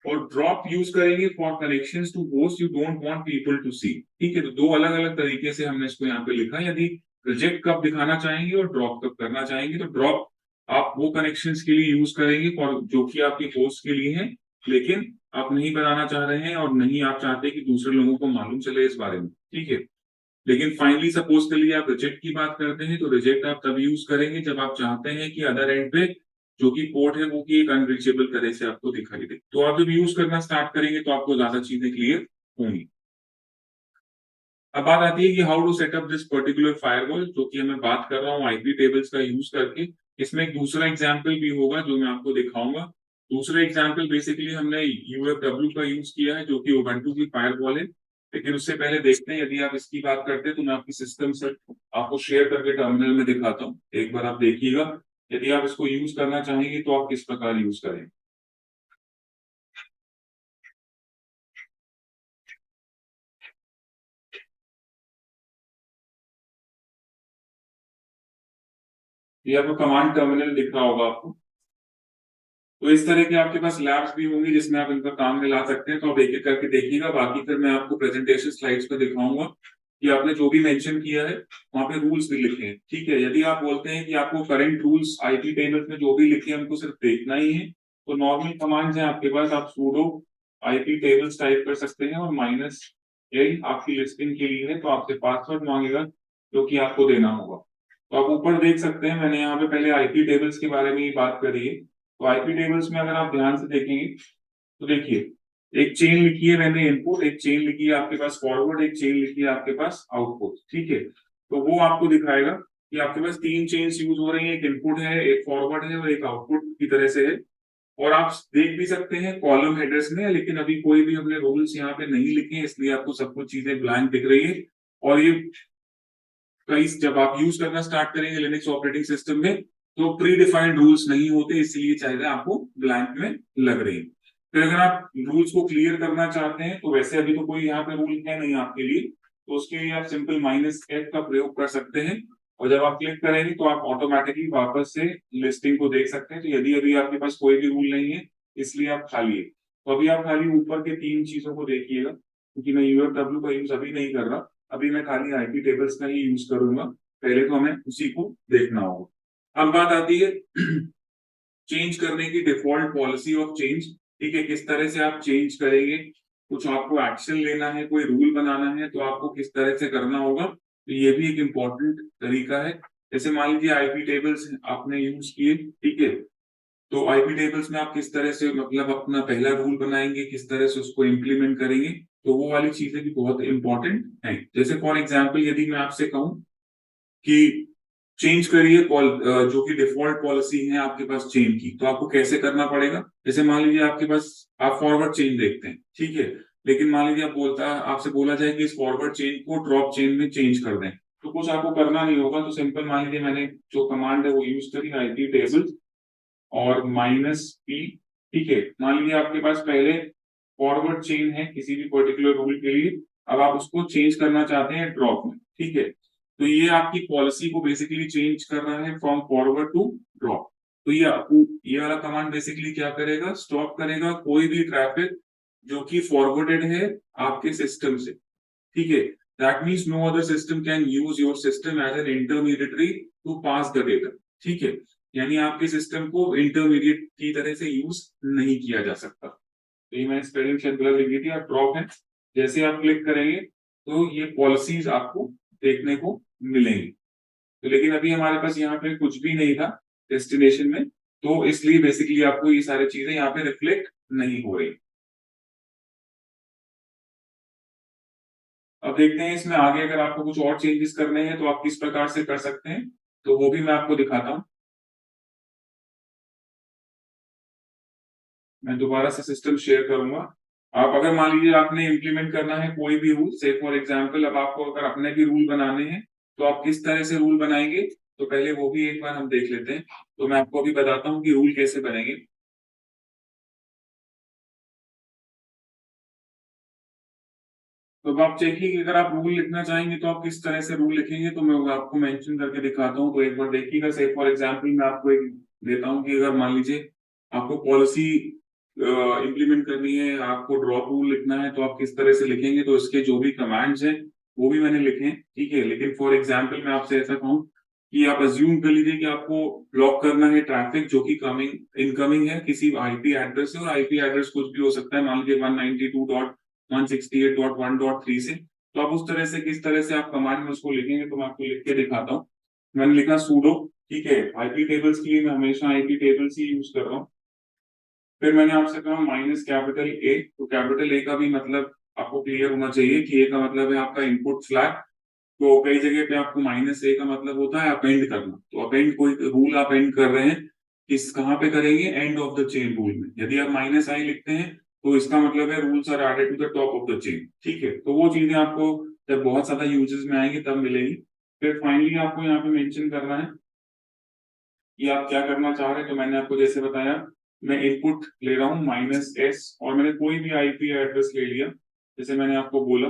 और ड्रॉप यूज करेंगे for connections to host you don't want people to see. ठीक है, तो दो अलग अलग तरीके से हमने इसको यहाँ पे लिखा है, यदि रिजेक्ट कब दिखाना चाहेंगे और ड्रॉप कब करना चाहेंगे। तो ड्रॉप आप वो कनेक्शंस के लिए यूज करेंगे फॉर जो कि आपकी होस्ट के लिए है, लेकिन आप नहीं बताना चाह रहे हैं और नहीं आप चाहते कि दूसरे लोगों को मालूम चले इस बारे में। ठीक है, लेकिन फाइनली सपोज के लिए आप रिजेक्ट की बात करते हैं, तो रिजेक्ट आप तब यूज करेंगे जब आप चाहते हैं कि अदर एंड पे जो कि पोर्ट है वो की एक अनरीचेबल तरह से आपको दिखाई दे। तो आप जब यूज करना स्टार्ट करेंगे तो आपको ज्यादा चीजें क्लियर होंगी। अब बात आती है कि how to set up this particular firewall, जो कि मैं बात कर रहा हूँ आईपी टेबल्स का यूज करके। इसमें एक दूसरा एग्जाम्पल भी होगा जो मैं आपको दिखाऊंगा। दूसरा एग्जाम्पल बेसिकली हमने यूएफडब्ल्यू का यूज किया है जो कि उबंटू की फायरवॉल है। लेकिन उससे पहले देखते हैं, यदि आप इसकी बात करते हैं तो मैं आपकी सिस्टम से आपको शेयर करके टर्मिनल में दिखाता हूँ, एक बार आप देखिएगा। यदि आप इसको यूज करना चाहेंगे तो आप किस प्रकार यूज करें। ये आपको कमांड टर्मिनल दिख रहा होगा आपको। तो इस तरह के आपके पास लैब्स भी होंगी जिसमें आप इनका काम में ला सकते हैं, तो आप एक एक करके देखिएगा। बाकी फिर मैं आपको प्रेजेंटेशन स्लाइड्स पे दिखाऊंगा कि आपने जो भी मेंशन किया है वहां पे रूल्स भी लिखे हैं। ठीक है, यदि आप बोलते हैं कि आपको करंट रूल्स आईपी टेबल्स में जो भी लिखे हैं उनको सिर्फ देखना ही है, तो नॉर्मल कमांड्स हैं आपके पास, आप sudo आईपी टेबल्स टाइप कर सकते हैं और -l आपकी लिस्टिंग के लिए है, तो आपसे पासवर्ड मांगेगा जो कि आपको देना होगा। तो आप ऊपर देख सकते हैं मैंने यहाँ पे पहले आईपी टेबल्स के बारे में ही बात करी है। तो आईपी टेबल्स में अगर आप ध्यान से देखेंगे तो देखिए एक चेन लिखी है मैंने इनपुट, एक चेन लिखी है आपके पास फॉरवर्ड, एक चेन लिखी है आपके पास आउटपुट। ठीक है, तो वो आपको दिखाएगा कि आपके पास तीन चेन्स यूज हो रही है, एक इनपुट है, एक फॉरवर्ड है और एक आउटपुट की तरह से है। और आप देख भी सकते हैं कॉलम हेडर्स में, लेकिन अभी कोई भी हमने रूल्स यहाँ पे नहीं लिखे हैं, इसलिए आपको सब कुछ चीजें ब्लैंक दिख रही है। और ये कई जब आप यूज करना स्टार्ट करेंगे लिनक्स ऑपरेटिंग सिस्टम में तो प्री डिफाइंड रूल्स नहीं होते, इसलिए चाहे आपको ब्लैंक में लग रही है। फिर अगर आप रूल्स को क्लियर करना चाहते हैं तो वैसे अभी तो कोई यहाँ पे रूल है नहीं आपके लिए, तो उसके लिए आप सिंपल -f का प्रयोग कर सकते हैं। और जब आप क्लिक करेंगे तो आप ऑटोमेटिकली वापस से लिस्टिंग को देख सकते हैं। तो यदि अभी आपके पास कोई भी रूल नहीं है इसलिए आप खाली है, तो अभी आप खाली ऊपर के तीन चीजों को देखिएगा, क्योंकि मैं यूएफडब्ल्यू का यूज अभी नहीं कर रहा, अभी मैं खाली आईपी टेबल्स का ही यूज करूंगा। पहले तो हमें उसी को देखना होगा। अब बात आती है चेंज करने की डिफॉल्ट पॉलिसी ऑफ चेंज। ठीक है, किस तरह से आप चेंज करेंगे, कुछ आपको एक्शन लेना है, कोई रूल बनाना है तो आपको किस तरह से करना होगा, तो ये भी एक इम्पोर्टेंट तरीका है। जैसे मान लीजिए आईपी टेबल्स आपने यूज किए, ठीक है, तो आईपी टेबल्स में आप किस तरह से मतलब अपना पहला रूल बनाएंगे, किस तरह से उसको इम्प्लीमेंट करेंगे, तो वो वाली चीजें भी बहुत इंपॉर्टेंट है। जैसे फॉर एग्जांपल यदि मैं आपसे कहूं कि चेंज करिए जो कि डिफॉल्ट पॉलिसी है आपके पास चेन की। तो आपको कैसे करना पड़ेगा, जैसे मान लीजिए आपके पास आप फॉरवर्ड चेन देखते हैं, ठीक है, लेकिन मान लीजिए आपसे बोला जाए कि इस फॉरवर्ड चेन को ड्रॉप चेन में चेंज कर दें, तो कुछ आपको करना नहीं होगा। तो सिंपल मान लीजिए मैंने जो कमांड है वो यूज करी, आईपी टेबल और -p, ठीक है। मान लीजिए आपके पास पहले फॉरवर्ड चेन है किसी भी पर्टिकुलर रूल के लिए, अब आप उसको चेंज करना चाहते हैं ड्रॉप में, ठीक है। तो ये आपकी पॉलिसी को बेसिकली चेंज कर रहा है फ्रॉम फॉरवर्ड टू ड्रॉप। तो ये आपको ये वाला कमांड बेसिकली क्या करेगा, स्टॉप करेगा कोई भी ट्रैफिक जो कि फॉरवर्डेड है आपके सिस्टम से, ठीक है। That means no other system can use your system as an intermediatory to pass the data, ठीक है। यानी आपके सिस्टम को इंटरमीडिएट की तरह से यूज नहीं किया जा सकता। तो ये मैंने स्पेलिंग शायद गलत लिख दी थी, आप ड्रॉप है, जैसे आप क्लिक करेंगे तो ये पॉलिसीज आपको देखने को मिलेंगी। तो लेकिन अभी हमारे पास यहाँ पे कुछ भी नहीं था डेस्टिनेशन में, तो इसलिए बेसिकली आपको ये सारी चीजें यहाँ पे रिफ्लेक्ट नहीं हो रही। अब देखते हैं इसमें आगे अगर आपको कुछ और चेंजेस करने हैं तो आप किस प्रकार से कर सकते हैं, तो वो भी मैं आपको दिखाता हूँ। मैं दोबारा से सिस्टम शेयर करूंगा। आप अगर मान लीजिए आपने इम्प्लीमेंट करना है कोई भी रूल, से फॉर एग्जांपल अब आपको अगर अपने भी रूल बनाने हैं, तो आप किस तरह से रूल बनाएंगे, तो पहले वो भी एक बार हम देख लेते हैं। तो मैं आपको अभी बताता हूँ कि रूल कैसे बनेंगे। तो अब आप देखिए कि अगर आप रूल लिखना चाहेंगे तो आप किस तरह से रूल लिखेंगे, तो मैं आपको मेंशन करके दिखाता हूँ। तो एक बार देखिएगा, से फॉर एग्जांपल मैं आपको एक देता हूँ कि अगर मान लीजिए आपको पॉलिसी इंप्लीमेंट करनी है, आपको ड्रॉप रूल लिखना है, तो आप किस तरह से लिखेंगे। तो इसके जो भी कमांड्स हैं वो भी मैंने लिखे हैं, ठीक है। लेकिन फॉर एग्जाम्पल मैं आपसे ऐसा कहूँ कि आप अज्यूम कर लीजिए कि आपको ब्लॉक करना है ट्रैफिक जो कि कमिंग इनकमिंग है किसी आईपी एड्रेस से, और आईपी एड्रेस कुछ भी हो सकता है, मान लीजिए 192.168.1.3 से। तो आप उस तरह से किस तरह से आप कमांड में उसको लिखेंगे, तो मैं आपको लिख के दिखाता हूँ। मैंने लिखा सूडो, ठीक है। आईपी टेबल्स के लिए मैं हमेशा आईपी टेबल्स ही यूज कर रहा हूँ। फिर मैंने आपसे कहा -A, तो कैपिटल ए का भी मतलब आपको क्लियर होना चाहिए कि ए का मतलब है आपका इनपुट फ्लैग। तो कई जगह पे आपको -A का मतलब होता है अपेंड करना। तो अपेंड कोई रूल आप एंड कर रहे हैं, किस कहाँ पे करेंगे, end of the chain rule में। यदि आप -I लिखते हैं तो इसका मतलब है rules are added to the top of the chain, ठीक है। तो वो चीजें आपको जब बहुत ज्यादा यूजेस में आएंगी तब मिलेगी। फिर फाइनली आपको यहाँ पे मेंशन करना है कि आप क्या करना चाह रहे हैं। तो मैंने आपको जैसे बताया, मैं इनपुट ले रहा हूँ -S, और मैंने कोई भी आईपी एड्रेस ले लिया जैसे मैंने आपको बोला।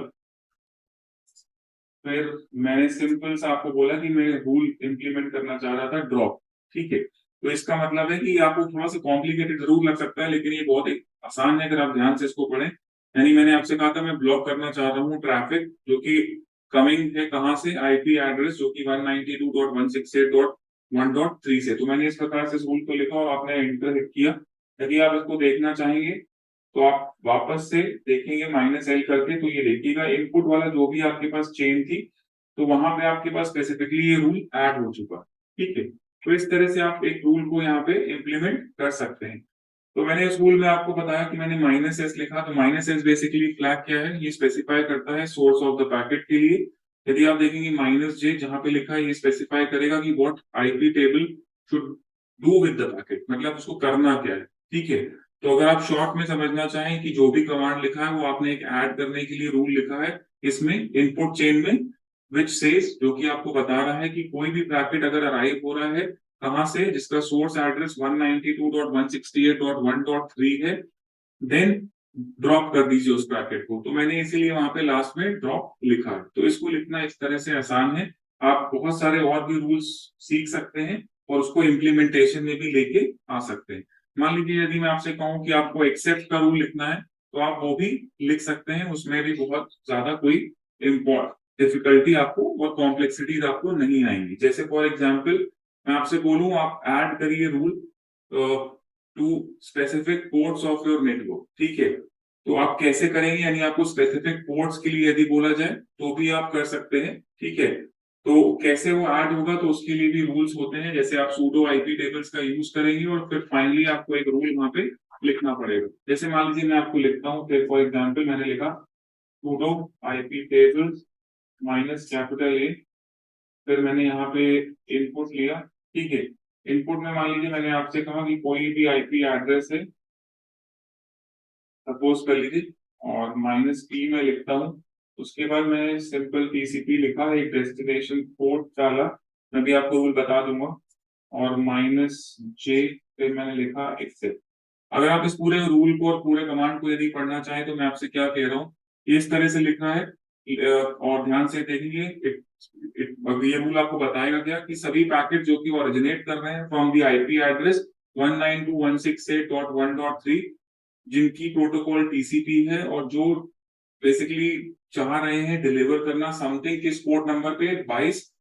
फिर मैंने सिंपल सा आपको बोला कि मैं रूल इंप्लीमेंट करना चाह रहा था ड्रॉप, ठीक है। तो इसका मतलब है कि आपको थोड़ा सा कॉम्प्लिकेटेड जरूर लग सकता है, लेकिन ये बहुत ही आसान है अगर आप ध्यान से इसको पढ़ें। यानी मैंने आपसे कहा था मैं ब्लॉक करना चाह रहा हूँ ट्रैफिक जो कि कमिंग है कहाँ से, आईपी एड्रेस जो कि 192.168.1.3 से। तो मैंने इस प्रकार से इस रूल को लिखा और आपने एंटर हिट किया। यदि आप इसको देखना चाहेंगे तो आप वापस से देखेंगे -L करके, तो ये देखिएगा इनपुट वाला जो भी आपके पास चेन थी, तो वहां पे आपके पास स्पेसिफिकली ये रूल ऐड हो चुका, ठीक है। तो इस तरह से आप एक रूल को यहाँ पे इम्प्लीमेंट कर सकते हैं। तो मैंने इस रूल में आपको बताया कि मैंने -S लिखा, तो -S बेसिकली फ्लैग क्या है, ये स्पेसिफाई करता है सोर्स ऑफ द पैकेट के लिए। यदि आप देखेंगे -J जहां पे लिखा है, ये स्पेसिफाई करेगा कि what IP table should do with the packet, मतलब उसको करना क्या है, ठीक है। तो अगर आप शॉर्ट में समझना चाहें कि जो भी कमांड लिखा है वो आपने एक ऐड करने के लिए रूल लिखा है इसमें इनपुट चेन में, विच सेज जो कि आपको बता रहा है कि कोई भी पैकेट अगर अराइव हो रहा है कहां से, जिसका सोर्स एड्रेस 192.168.1.3 है, देन ड्रॉप कर दीजिए उस पैकेट को। तो मैंने इसीलिए वहां पे लास्ट में ड्रॉप लिखा है। तो इसको लिखना इस तरह से आसान है। आप बहुत सारे और भी रूल्स सीख सकते हैं और उसको इम्प्लीमेंटेशन में भी लेके आ सकते हैं। मान लीजिए यदि मैं आपसे कहूं कि आपको एक्सेप्ट का रूल लिखना है, तो आप वो भी लिख सकते हैं। उसमें भी बहुत ज्यादा कोई इम्पोर्ट डिफिकल्टी आपको और कॉम्प्लेक्सिटीज आपको नहीं आएंगी। जैसे फॉर एग्जाम्पल मैं आपसे बोलूं आप ऐड करिए rule to specific ports of your network, ठीक है। तो आप कैसे करेंगे, यानी आपको स्पेसिफिक पोर्ट्स के लिए यदि बोला जाए तो भी आप कर सकते हैं, ठीक है। तो कैसे वो ऐड होगा, तो उसके लिए भी रूल्स होते हैं। जैसे आप सूडो आईपी टेबल्स का यूज करेंगे और फिर फाइनली आपको एक रूल वहां पे लिखना पड़ेगा। जैसे मान लीजिए मैं आपको लिखता हूँ, फॉर एग्जाम्पल मैंने लिखा सूडो आईपी टेबल्स -A फिर मैंने यहाँ पे इनपुट लिया, ठीक है। इनपुट में मान लीजिए मैंने आपसे कहा कि कोई भी आईपी एड्रेस है, सपोज कर लीजिए, और -p में लिखता हूँ। उसके बाद मैं सिंपल टीसीपी लिखा, एक डेस्टिनेशन पोर्ट डाला, मैं भी आपको वो बता दूंगा, और -j फिर मैंने लिखा एक्सेप्ट। अगर आप इस पूरे रूल को और पूरे कमांड को यदि पढ़ना चाहें तो मैं आपसे क्या कह रहा हूँ, इस तरह से लिखना है। और ध्यान से देखेंगे, अब ये रूल आपको बताएगा क्या कि सभी पैकेट जो कि ओरिजिनेट कर रहे हैं फ्रॉम द आईपी एड्रेस 192.168.1.3, जिनकी प्रोटोकॉल टीसीपी है और जो बेसिकली चाह रहे हैं डिलीवर करना समथिंग किस पोर्ट नंबर पे, 22,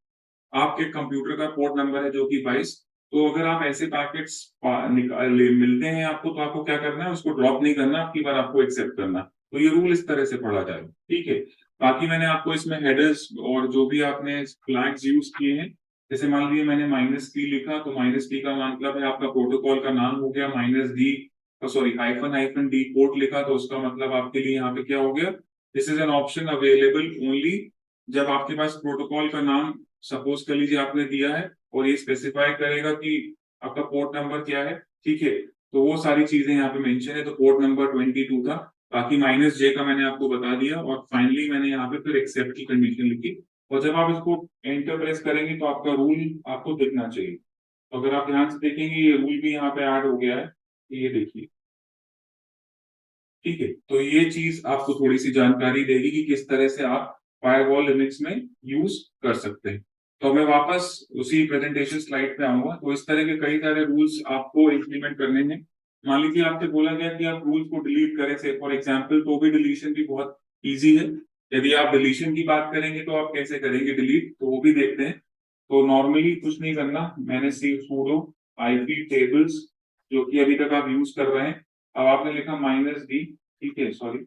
आपके कंप्यूटर का पोर्ट नंबर है जो कि 22। तो अगर आप ऐसे पैकेट्स मिलते हैं आपको, तो आपको क्या करना है, उसको ड्रॉप नहीं करना, आपकी बार आपको एक्सेप्ट करना। तो ये रूल इस तरह से पढ़ा जाए, ठीक है। बाकी मैंने आपको इसमें हेडर्स और जो भी आपने फ्लैग्स यूज किए हैं, जैसे मान लीजिए मैंने -p लिखा, तो -p का मतलब है आपका प्रोटोकॉल का नाम हो गया, -d, सॉरी -d पोर्ट लिखा, तो उसका मतलब आपके लिए यहाँ पे क्या हो गया, this is an option available only जब आपके पास प्रोटोकॉल का नाम सपोज कर लीजिए आपने दिया है और ये स्पेसिफाई करेगा कि आपका पोर्ट नंबर क्या है, ठीक है। तो वो सारी चीजें यहाँ पे मेंशन है, तो पोर्ट नंबर 22 था। बाकी -j का मैंने आपको बता दिया, और फाइनली मैंने यहाँ पे फिर एक्सेप्ट की कंडीशन लिखी। और जब आप इसको एंटर प्रेस करेंगे तो आपका रूल आपको दिखना चाहिए। तो अगर आप ध्यान से देखेंगे ये रूल भी यहाँ पे ऐड हो गया है, तो ये देखिए, ठीक है। तो ये चीज आपको थोड़ी सी जानकारी देगी कि किस तरह से आप फायरवॉल लिनक्स में यूज कर सकते हैं। तो मैं वापस उसी प्रेजेंटेशन स्लाइड पे आऊंगा। तो इस तरह के कई सारे रूल्स आपको इंप्लीमेंट करने हैं। मान लीजिए आपसे बोला गया कि आप रूल्स को डिलीट करें, से फॉर एग्जांपल, तो भी डिलीशन भी बहुत इजी है। यदि आप डिलीशन की बात करेंगे तो आप कैसे करेंगे डिलीट, तो वो भी देखते हैं। तो नॉर्मली कुछ नहीं करना, मैंने सिर्फ sudo ip tables, जो कि अभी तक आप यूज कर रहे हैं, अब आपने लिखा -d, ठीक है, सॉरी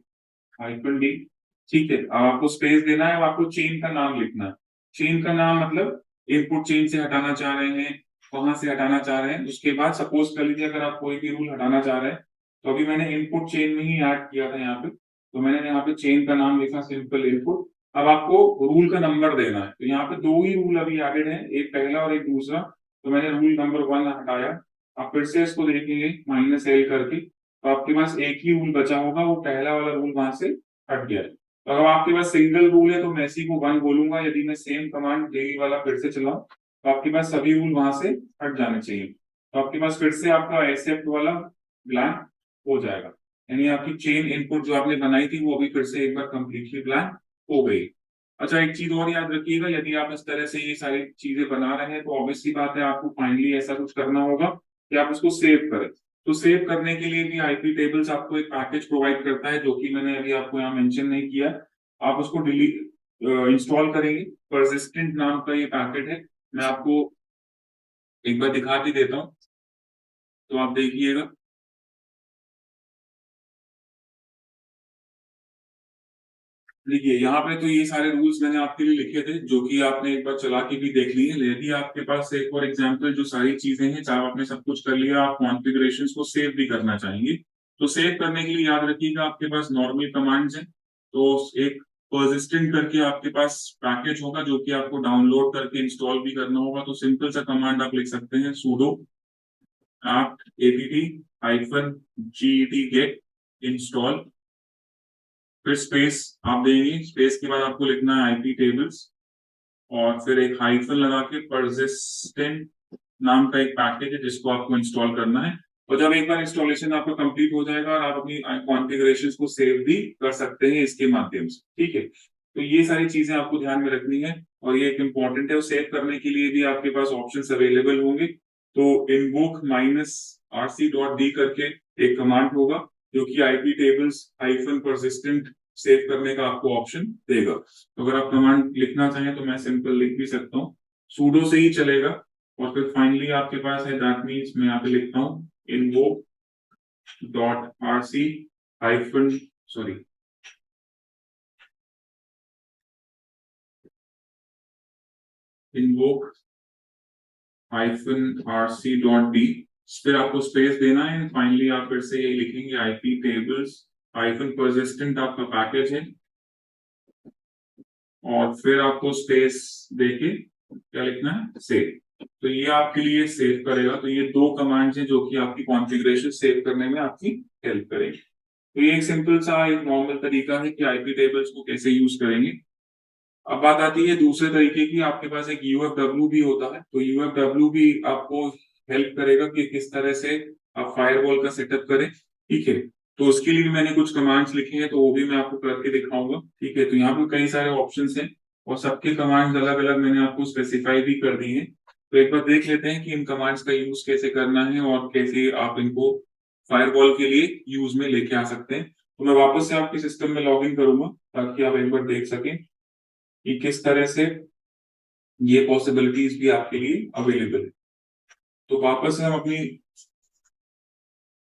-d, ठीक है। अब आपको स्पेस देना है, अब आपको चेन का नाम लिखना है। चेन का नाम मतलब इनपुट चेन से हटाना चाह रहे हैं, कहां से हटाना चाह रहे हैं। उसके बाद सपोज कर लीजिए अगर आप कोई भी रूल हटाना चाह रहे हैं, तो अभी मैंने इनपुट चेन में ही ऐड किया था यहाँ पे, तो मैंने यहाँ पे चेन का नाम लिखा सिंपल इनपुट। अब आपको रूल का नंबर देना है, तो यहाँ पे दो ही रूल अभी एडेड है, एक पहला और एक दूसरा। तो मैंने रूल नंबर 1 हटाया। आप फिर से इसको देखेंगे -l करके, तो आपके पास एक ही रूल बचा होगा, वो पहला वाला रूल वहां से हट गया है। तो अगर आपके पास सिंगल रूल है तो मैं इसी को 1 बोलूंगा। यदि मैं सेम कमांड डेली वाला फिर से चलाऊं, तो आपके पास सभी रूल वहां से हट जाने चाहिए। तो आपके पास फिर से आपका एक्सेप्ट वाला ब्लैंक हो जाएगा, यानी आपकी चेन इनपुट जो आपने बनाई थी वो अभी फिर से एक बार कंप्लीटली ब्लैंक हो गई। अच्छा, एक चीज और याद रखिएगा, यदि आप इस तरह से ये सारी चीजें बना रहे हैं तो ऑब्वियसली बात है आपको फाइनली ऐसा कुछ करना होगा कि आप उसको सेव करें। तो सेव करने के लिए भी आईपी टेबल्स आपको एक पैकेज प्रोवाइड करता है, जो कि मैंने अभी आपको यहाँ मेंशन नहीं किया। आप उसको डिलीट इंस्टॉल करेंगे, परसिस्टेंट नाम का ये पैकेट है। मैं आपको एक बार दिखा भी देता हूँ, तो आप देखिएगा। देखिए यहाँ पे तो ये सारे रूल्स मैंने आपके लिए लिखे थे, जो कि आपने एक बार चला के भी देख लिए। यदि आपके पास एक फॉर एग्जांपल जो सारी चीजें हैं, चाहे आपने सब कुछ कर लिया, आप कॉन्फ़िगरेशंस को सेव भी करना चाहेंगे, तो सेव करने के लिए याद रखिएगा आपके पास नॉर्मल कमांड्स हैं। तो एक परसिस्टेंट करके आपके पास पैकेज होगा, जो कि आपको डाउनलोड करके इंस्टॉल भी करना होगा। तो सिंपल सा कमांड आप लिख सकते हैं, sudo apt-get install, फिर स्पेस आप देंगे, स्पेस के बाद आपको लिखना है आईपी टेबल्स, और फिर एक हाइफन लगा के परसिस्टेंट नाम का एक पैकेज है जिसको आपको इंस्टॉल करना है। और जब एक बार इंस्टॉलेशन आपका कंप्लीट हो जाएगा, और आप अपनी कॉन्फ़िगरेशंस को सेव भी कर सकते हैं इसके माध्यम से, ठीक है। तो ये सारी चीजें आपको ध्यान में रखनी है, और ये एक इम्पॉर्टेंट है। और सेव करने के लिए भी आपके पास ऑप्शंस अवेलेबल होंगे। तो इनवोक -rc.d करके एक कमांड होगा, जो कि IP tables hyphen persistent save करने का आपको ऑप्शन देगा। तो अगर आप कमांड लिखना चाहें तो मैं सिंपल लिख भी सकता हूँ, sudo से ही चलेगा। और फिर फाइनली आपके पास है, दैट मीन्स मैं यहाँ पे लिखता हूँ invoke.rc hyphen, sorry, invoke -rc.d, फिर आपको स्पेस देना है। फाइनली आप फिर से यही लिखेंगे, आईपी टेबल्स हाइफन परसिस्टेंट आपका पैकेज है, और फिर आपको स्पेस देके क्या लिखना है, सेव। तो ये आपके लिए सेव करेगा। तो ये दो कमांड्स हैं जो कि आपकी कॉन्फ़िगरेशन सेव करने में आपकी हेल्प करेगी। तो ये एक सिंपल सा एक नॉर्मल तरीका है कि आईपी टेबल्स को कैसे यूज करेंगे। अब बात आती है दूसरे तरीके की। आपके पास एक यूएफडब्ल्यू भी होता है। तो यूएफडब्ल्यू भी आपको हेल्प करेगा कि किस तरह से आप फायरवॉल का सेटअप करें। ठीक है, तो उसके लिए भी मैंने कुछ कमांड्स लिखे हैं, तो वो भी मैं आपको करके दिखाऊंगा। ठीक है, तो यहाँ पे कई सारे ऑप्शंस हैं और सबके कमांड्स अलग अलग मैंने आपको स्पेसिफाई भी कर दिए हैं। तो एक बार देख लेते हैं कि इन कमांड्स का यूज कैसे करना है और कैसे आप इनको फायरवॉल के लिए यूज में लेके आ सकते हैं। तो मैं वापस से आपके सिस्टम में लॉग इन करूंगा ताकि आप एक बार देख सकें कि किस तरह से ये पॉसिबिलिटीज भी आपके लिए अवेलेबल है। तो वापस से हम अपनी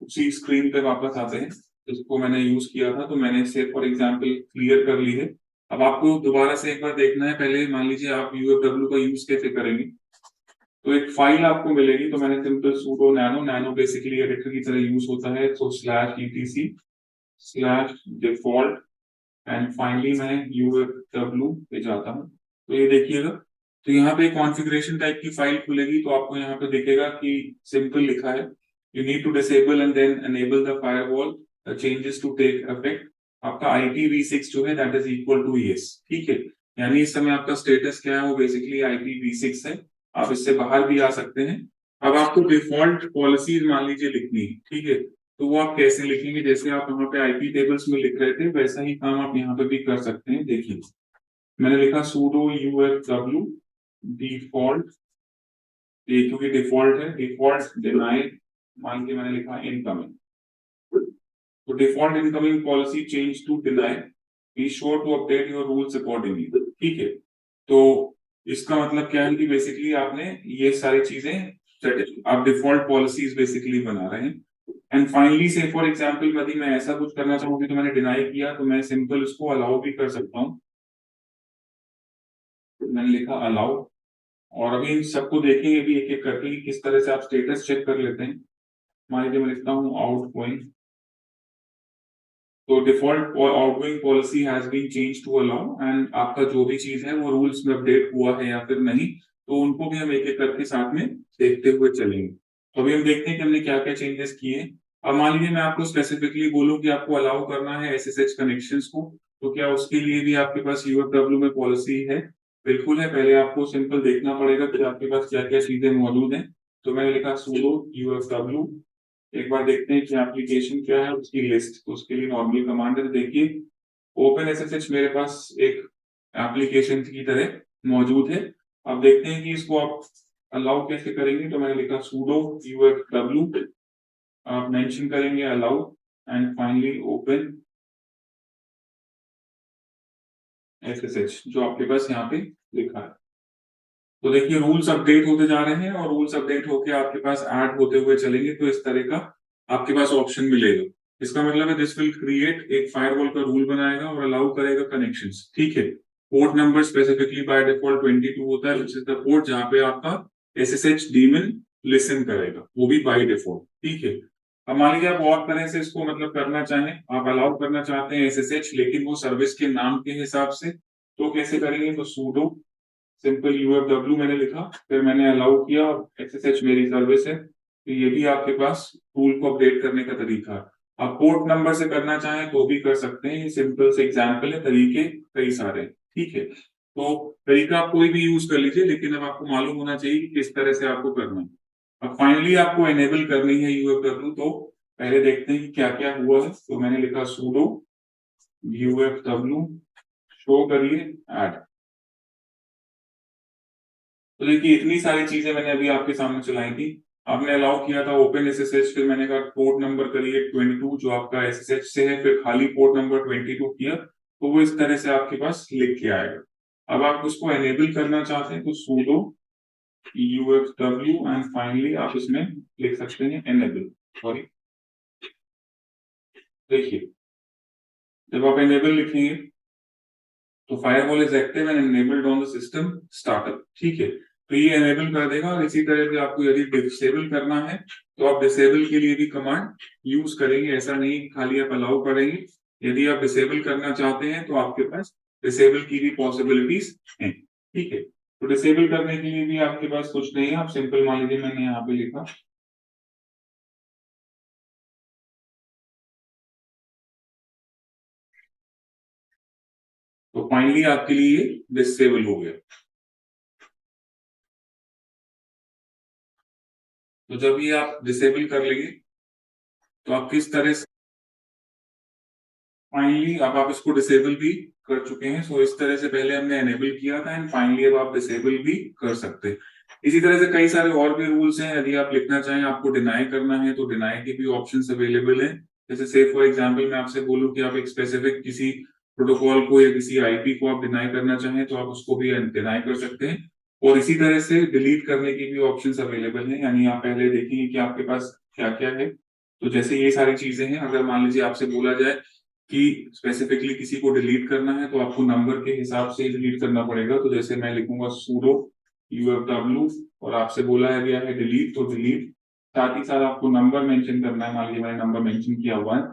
उसी स्क्रीन पे वापस आते हैं जिसको मैंने यूज किया था। तो मैंने इसे फॉर एग्जांपल क्लियर कर ली है। अब आपको दोबारा से एक बार देखना है। पहले मान लीजिए आप यूएफडब्ल्यू का यूज कैसे करेंगे। तो एक फाइल आपको मिलेगी। तो मैंने simple sudo nano nano basically editor की तरह यूज होता है। तो /etc/default एंड फाइनली मैं यूएफडब्ल्यू पे जाता हूँ। तो ये देखिएगा, तो यहाँ पे कॉन्फ़िगरेशन टाइप की फाइल खुलेगी। तो आपको यहाँ पे दिखेगा कि सिंपल लिखा है, you need to disable and then enable the firewall changes to take effect. आपका IPv6 जो है that is equal to yes. ठीक है, यानी इस समय आपका स्टेटस क्या है, वो बेसिकली IPv6 है। आप इससे बाहर भी आ सकते हैं। अब आपको डिफॉल्ट पॉलिसीज मान लीजिए लिखनी है। ठीक है, तो वो आप कैसे लिखेंगे, जैसे आप वहां पे आईपी टेबल्स में लिख रहे थे वैसा ही काम आप यहाँ पे भी कर सकते हैं। देखिए, मैंने लिखा sudo ufw डिफॉल्ट, ये क्योंकि डिफॉल्ट है, डिफॉल्ट डिनाई मान के मैंने लिखा इनकमिंग। तो default incoming policy change to deny, be sure to update your rules accordingly. ठीक है, तो इसका मतलब क्या है कि बेसिकली आपने ये सारी चीजें आप डिफॉल्ट पॉलिसीज बेसिकली बना रहे हैं। एंड फाइनली से फॉर एग्जांपल यदि मैं ऐसा कुछ करना चाहूंगी तो मैंने डिनाई किया, तो मैं सिंपल इसको अलाउ भी कर सकता हूँ। मैंने लिखा अलाउ। और अभी इन सबको देखेंगे भी एक एक करके कि किस तरह से आप स्टेटस चेक कर लेते हैं। मान लीजिए मैं लिखता हूँ आउट गोइंग। तो default outgoing policy has been change to allow एंड आपका जो भी चीज है वो रूल्स में अपडेट हुआ है या फिर नहीं, तो उनको भी हम एक एक करके साथ में देखते हुए चलेंगे। तो अभी हम देखते हैं कि हमने क्या क्या चेंजेस किए। अब मान लीजिए मैं आपको स्पेसिफिकली बोलूं कि आपको अलाउ करना है SSH कनेक्शंस को, तो क्या उसके लिए भी आपके पास यूएफडब्ल्यू में पॉलिसी है? बिल्कुल है। पहले आपको सिंपल देखना पड़ेगा कि आपके पास क्या क्या चीजें मौजूद हैं। तो मैंने लिखा sudo ufw। एक बार देखते हैं कि एप्लीकेशन क्या है उसकी लिस्ट। तो उसके लिए नॉर्मल कमांड है। देखिए, ओपन एसएसएच मेरे पास एक एप्लीकेशन की तरह मौजूद है। अब देखते हैं कि इसको आप अलाउ कैसे करेंगे। तो मैंने लिखा sudo ufw, आप मेंशन करेंगे allow and finally open SSH जो आपके पास यहाँ पे लिखा है। तो देखिए, रूल्स अपडेट होते जा रहे हैं और रूल्स अपडेट होके आपके पास ऐड होते हुए चलेंगे। तो इस तरह का आपके पास ऑप्शन मिलेगा। इसका मतलब है दिस विल क्रिएट एक फायरवॉल का रूल बनाएगा और अलाउ करेगा कनेक्शंस। ठीक है, port number specifically by default 22 होता है, विच इज द पोर्ट जहां पे आपका SSH डीमन लिसन करेगा, वो भी बाय डिफॉल्ट। ठीक है, अब मान लीजिए आप और तरह से इसको मतलब करना चाहें, आप अलाउ करना चाहते हैं SSH लेकिन वो सर्विस के नाम के हिसाब से, तो कैसे करेंगे। तो sudo सिंपल यूएफडब्ल्यू मैंने लिखा, फिर मैंने अलाउ किया और SSH मेरी सर्विस है। तो ये भी आपके पास टूल को अपडेट करने का तरीका है। आप पोर्ट नंबर से करना चाहें तो भी कर सकते हैं। ये सिंपल से एग्जांपल है, तरीके कई सारे हैं। ठीक है, तो तरीका आप कोई भी यूज कर लीजिए, लेकिन अब आपको मालूम होना चाहिए कि किस तरह से आपको करना है। अब फाइनली आपको एनेबल करनी है यूएफडब्ल्यू। तो पहले देखते हैं कि क्या क्या हुआ है। तो मैंने लिखा sudo ufw शो करिए ऐड। तो देखिए, इतनी सारी चीजें मैंने अभी आपके सामने चलाई थी। आपने अलाउ किया था ओपन SSH, फिर मैंने कहा पोर्ट नंबर करिए 22 जो आपका SSH से है, फिर खाली पोर्ट नंबर 22 किया, तो वो इस तरह से आपके पास लिख के आएगा। अब आप उसको एनेबल करना चाहते हैं तो sudo ufw एंड फाइनली आप इसमें लिख सकते हैं एनेबल। सॉरी, देखिए, जब आप एनेबल लिखेंगे तो firewall is active and enabled on the system startup. ठीक है, तो ये एनेबल कर देगा। और इसी तरह से आपको यदि डिसेबल करना है तो आप डिसेबल के लिए भी कमांड यूज करेंगे। ऐसा नहीं खाली आप अलाउ करेंगे। यदि आप डिसेबल करना चाहते हैं तो आपके पास डिसेबल की भी पॉसिबिलिटीज हैं। ठीक है, तो डिसेबल करने के लिए भी आपके पास कुछ नहीं है, आप सिंपल मान लीजिए मैंने यहाँ पे लिखा तो फाइनली आपके लिए डिसेबल हो गया। तो जब ये आप डिसेबल कर लेंगे तो आप किस तरह से फाइनली अब आप इसको डिसेबल भी कर चुके हैं। सो इस तरह से पहले हमने एनेबल किया था एंड फाइनली अब आप डिसेबल भी कर सकते हैं। इसी तरह से कई सारे और भी रूल्स हैं, यदि आप लिखना चाहें आपको डिनाई करना है तो डिनाई के भी ऑप्शंस अवेलेबल हैं। जैसे से फॉर एग्जांपल मैं आपसे बोलूं कि आप एक स्पेसिफिक किसी प्रोटोकॉल को या किसी आईपी को आप डिनाई करना चाहें तो आप उसको भी डिनाई कर सकते हैं। और इसी तरह से डिलीट करने की भी ऑप्शंस अवेलेबल हैं, यानी आप पहले देखेंगे कि आपके पास क्या क्या है। तो जैसे ये सारी चीजें हैं, अगर मान लीजिए आपसे बोला जाए कि स्पेसिफिकली किसी को डिलीट करना है तो आपको नंबर के हिसाब से डिलीट करना पड़ेगा। तो जैसे मैं लिखूंगा sudo ufw और आपसे बोला है गया है डिलीट, तो डिलीट, साथ ही साथ आपको नंबर मेंशन करना है। मान लीजिए मैंने नंबर मेंशन किया हुआ है,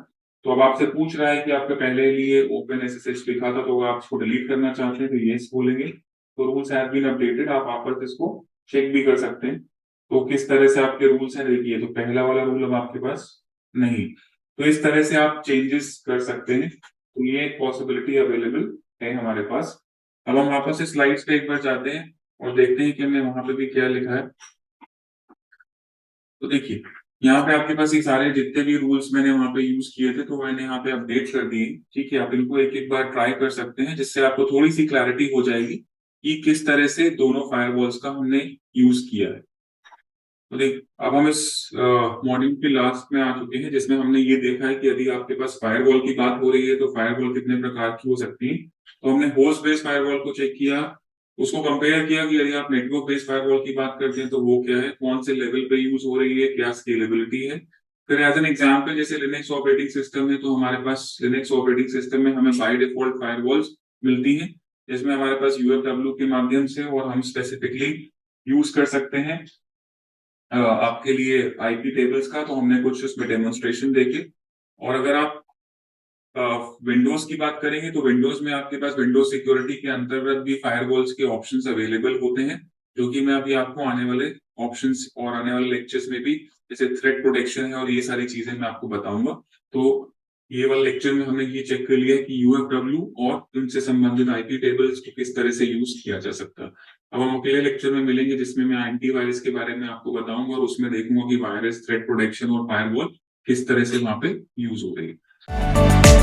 तो अब आपसे पूछ रहा है कि आपके पहले लिए ओपन एसएसएच लिखा था, तो अगर आप इसको डिलीट करना चाहते हैं तो यस बोलेंगे। तो रूल्स हैव बीन अपडेटेड, आप वापस इसको चेक भी कर सकते हैं। तो किस तरह से आपके रूल्स हैं देखिए, तो पहला वाला रूल अब आपके पास नहीं। तो इस तरह से आप चेंजेस कर सकते हैं। तो ये एक पॉसिबिलिटी अवेलेबल है हमारे पास। अब हम वापस से स्लाइड्स पे एक बार जाते हैं और देखते हैं कि हमने वहां पे भी क्या लिखा है। तो देखिए यहाँ पे आपके पास ये सारे जितने भी रूल्स मैंने वहां पे यूज किए थे तो मैंने यहाँ पे अपडेट कर दिए। ठीक है, आप इनको एक एक बार ट्राई कर सकते हैं, जिससे आपको थोड़ी सी क्लैरिटी हो जाएगी कि किस तरह से दोनों फायरवॉल्स का हमने यूज किया है। तो देख अब हम इस मॉड्यूल के लास्ट में आ चुके हैं, जिसमें हमने ये देखा है कि यदि आपके पास फायरवॉल की बात हो रही है तो फायरवॉल कितने प्रकार की हो सकती है। तो हमने होस्ट बेस्ड फायरवॉल को चेक किया, उसको कंपेयर किया कि यदि आप नेटवर्क बेस्ड फायरवॉल की बात करते हैं तो वो क्या है, कौन से लेवल पे यूज हो रही है, क्या स्केलेबिलिटी है। फिर एज एन एग्जाम्पल जैसे लिनक्स ऑपरेटिंग सिस्टम है, तो हमारे पास लिनक्स ऑपरेटिंग सिस्टम में हमें बाय डिफॉल्ट फायरवॉल्स मिलती है, जिसमें हमारे पास यूएफडब्ल्यू के माध्यम से और हम स्पेसिफिकली यूज कर सकते हैं आपके लिए आईपी टेबल्स का। तो हमने कुछ उसमें डेमोन्स्ट्रेशन देखे। और अगर आप विंडोज की बात करेंगे तो विंडोज में आपके पास विंडोज सिक्योरिटी के अंतर्गत भी फायरवॉल्स के ऑप्शंस अवेलेबल होते हैं, जो कि मैं अभी आपको आने वाले ऑप्शंस और आने वाले लेक्चर्स में भी, जैसे थ्रेट प्रोटेक्शन है और ये सारी चीजें मैं आपको बताऊंगा। तो ये वाले लेक्चर में हमने ये चेक कर लिया कि यूएफडब्ल्यू और उनसे संबंधित आईपी टेबल्स को किस तरह से यूज किया जा सकता है। अब हम अगले लेक्चर में मिलेंगे, जिसमें मैं एंटीवायरस के बारे में आपको बताऊंगा और उसमें देखूंगा कि वायरस, थ्रेट प्रोटेक्शन और फायरवॉल किस तरह से वहां पे यूज हो रही है।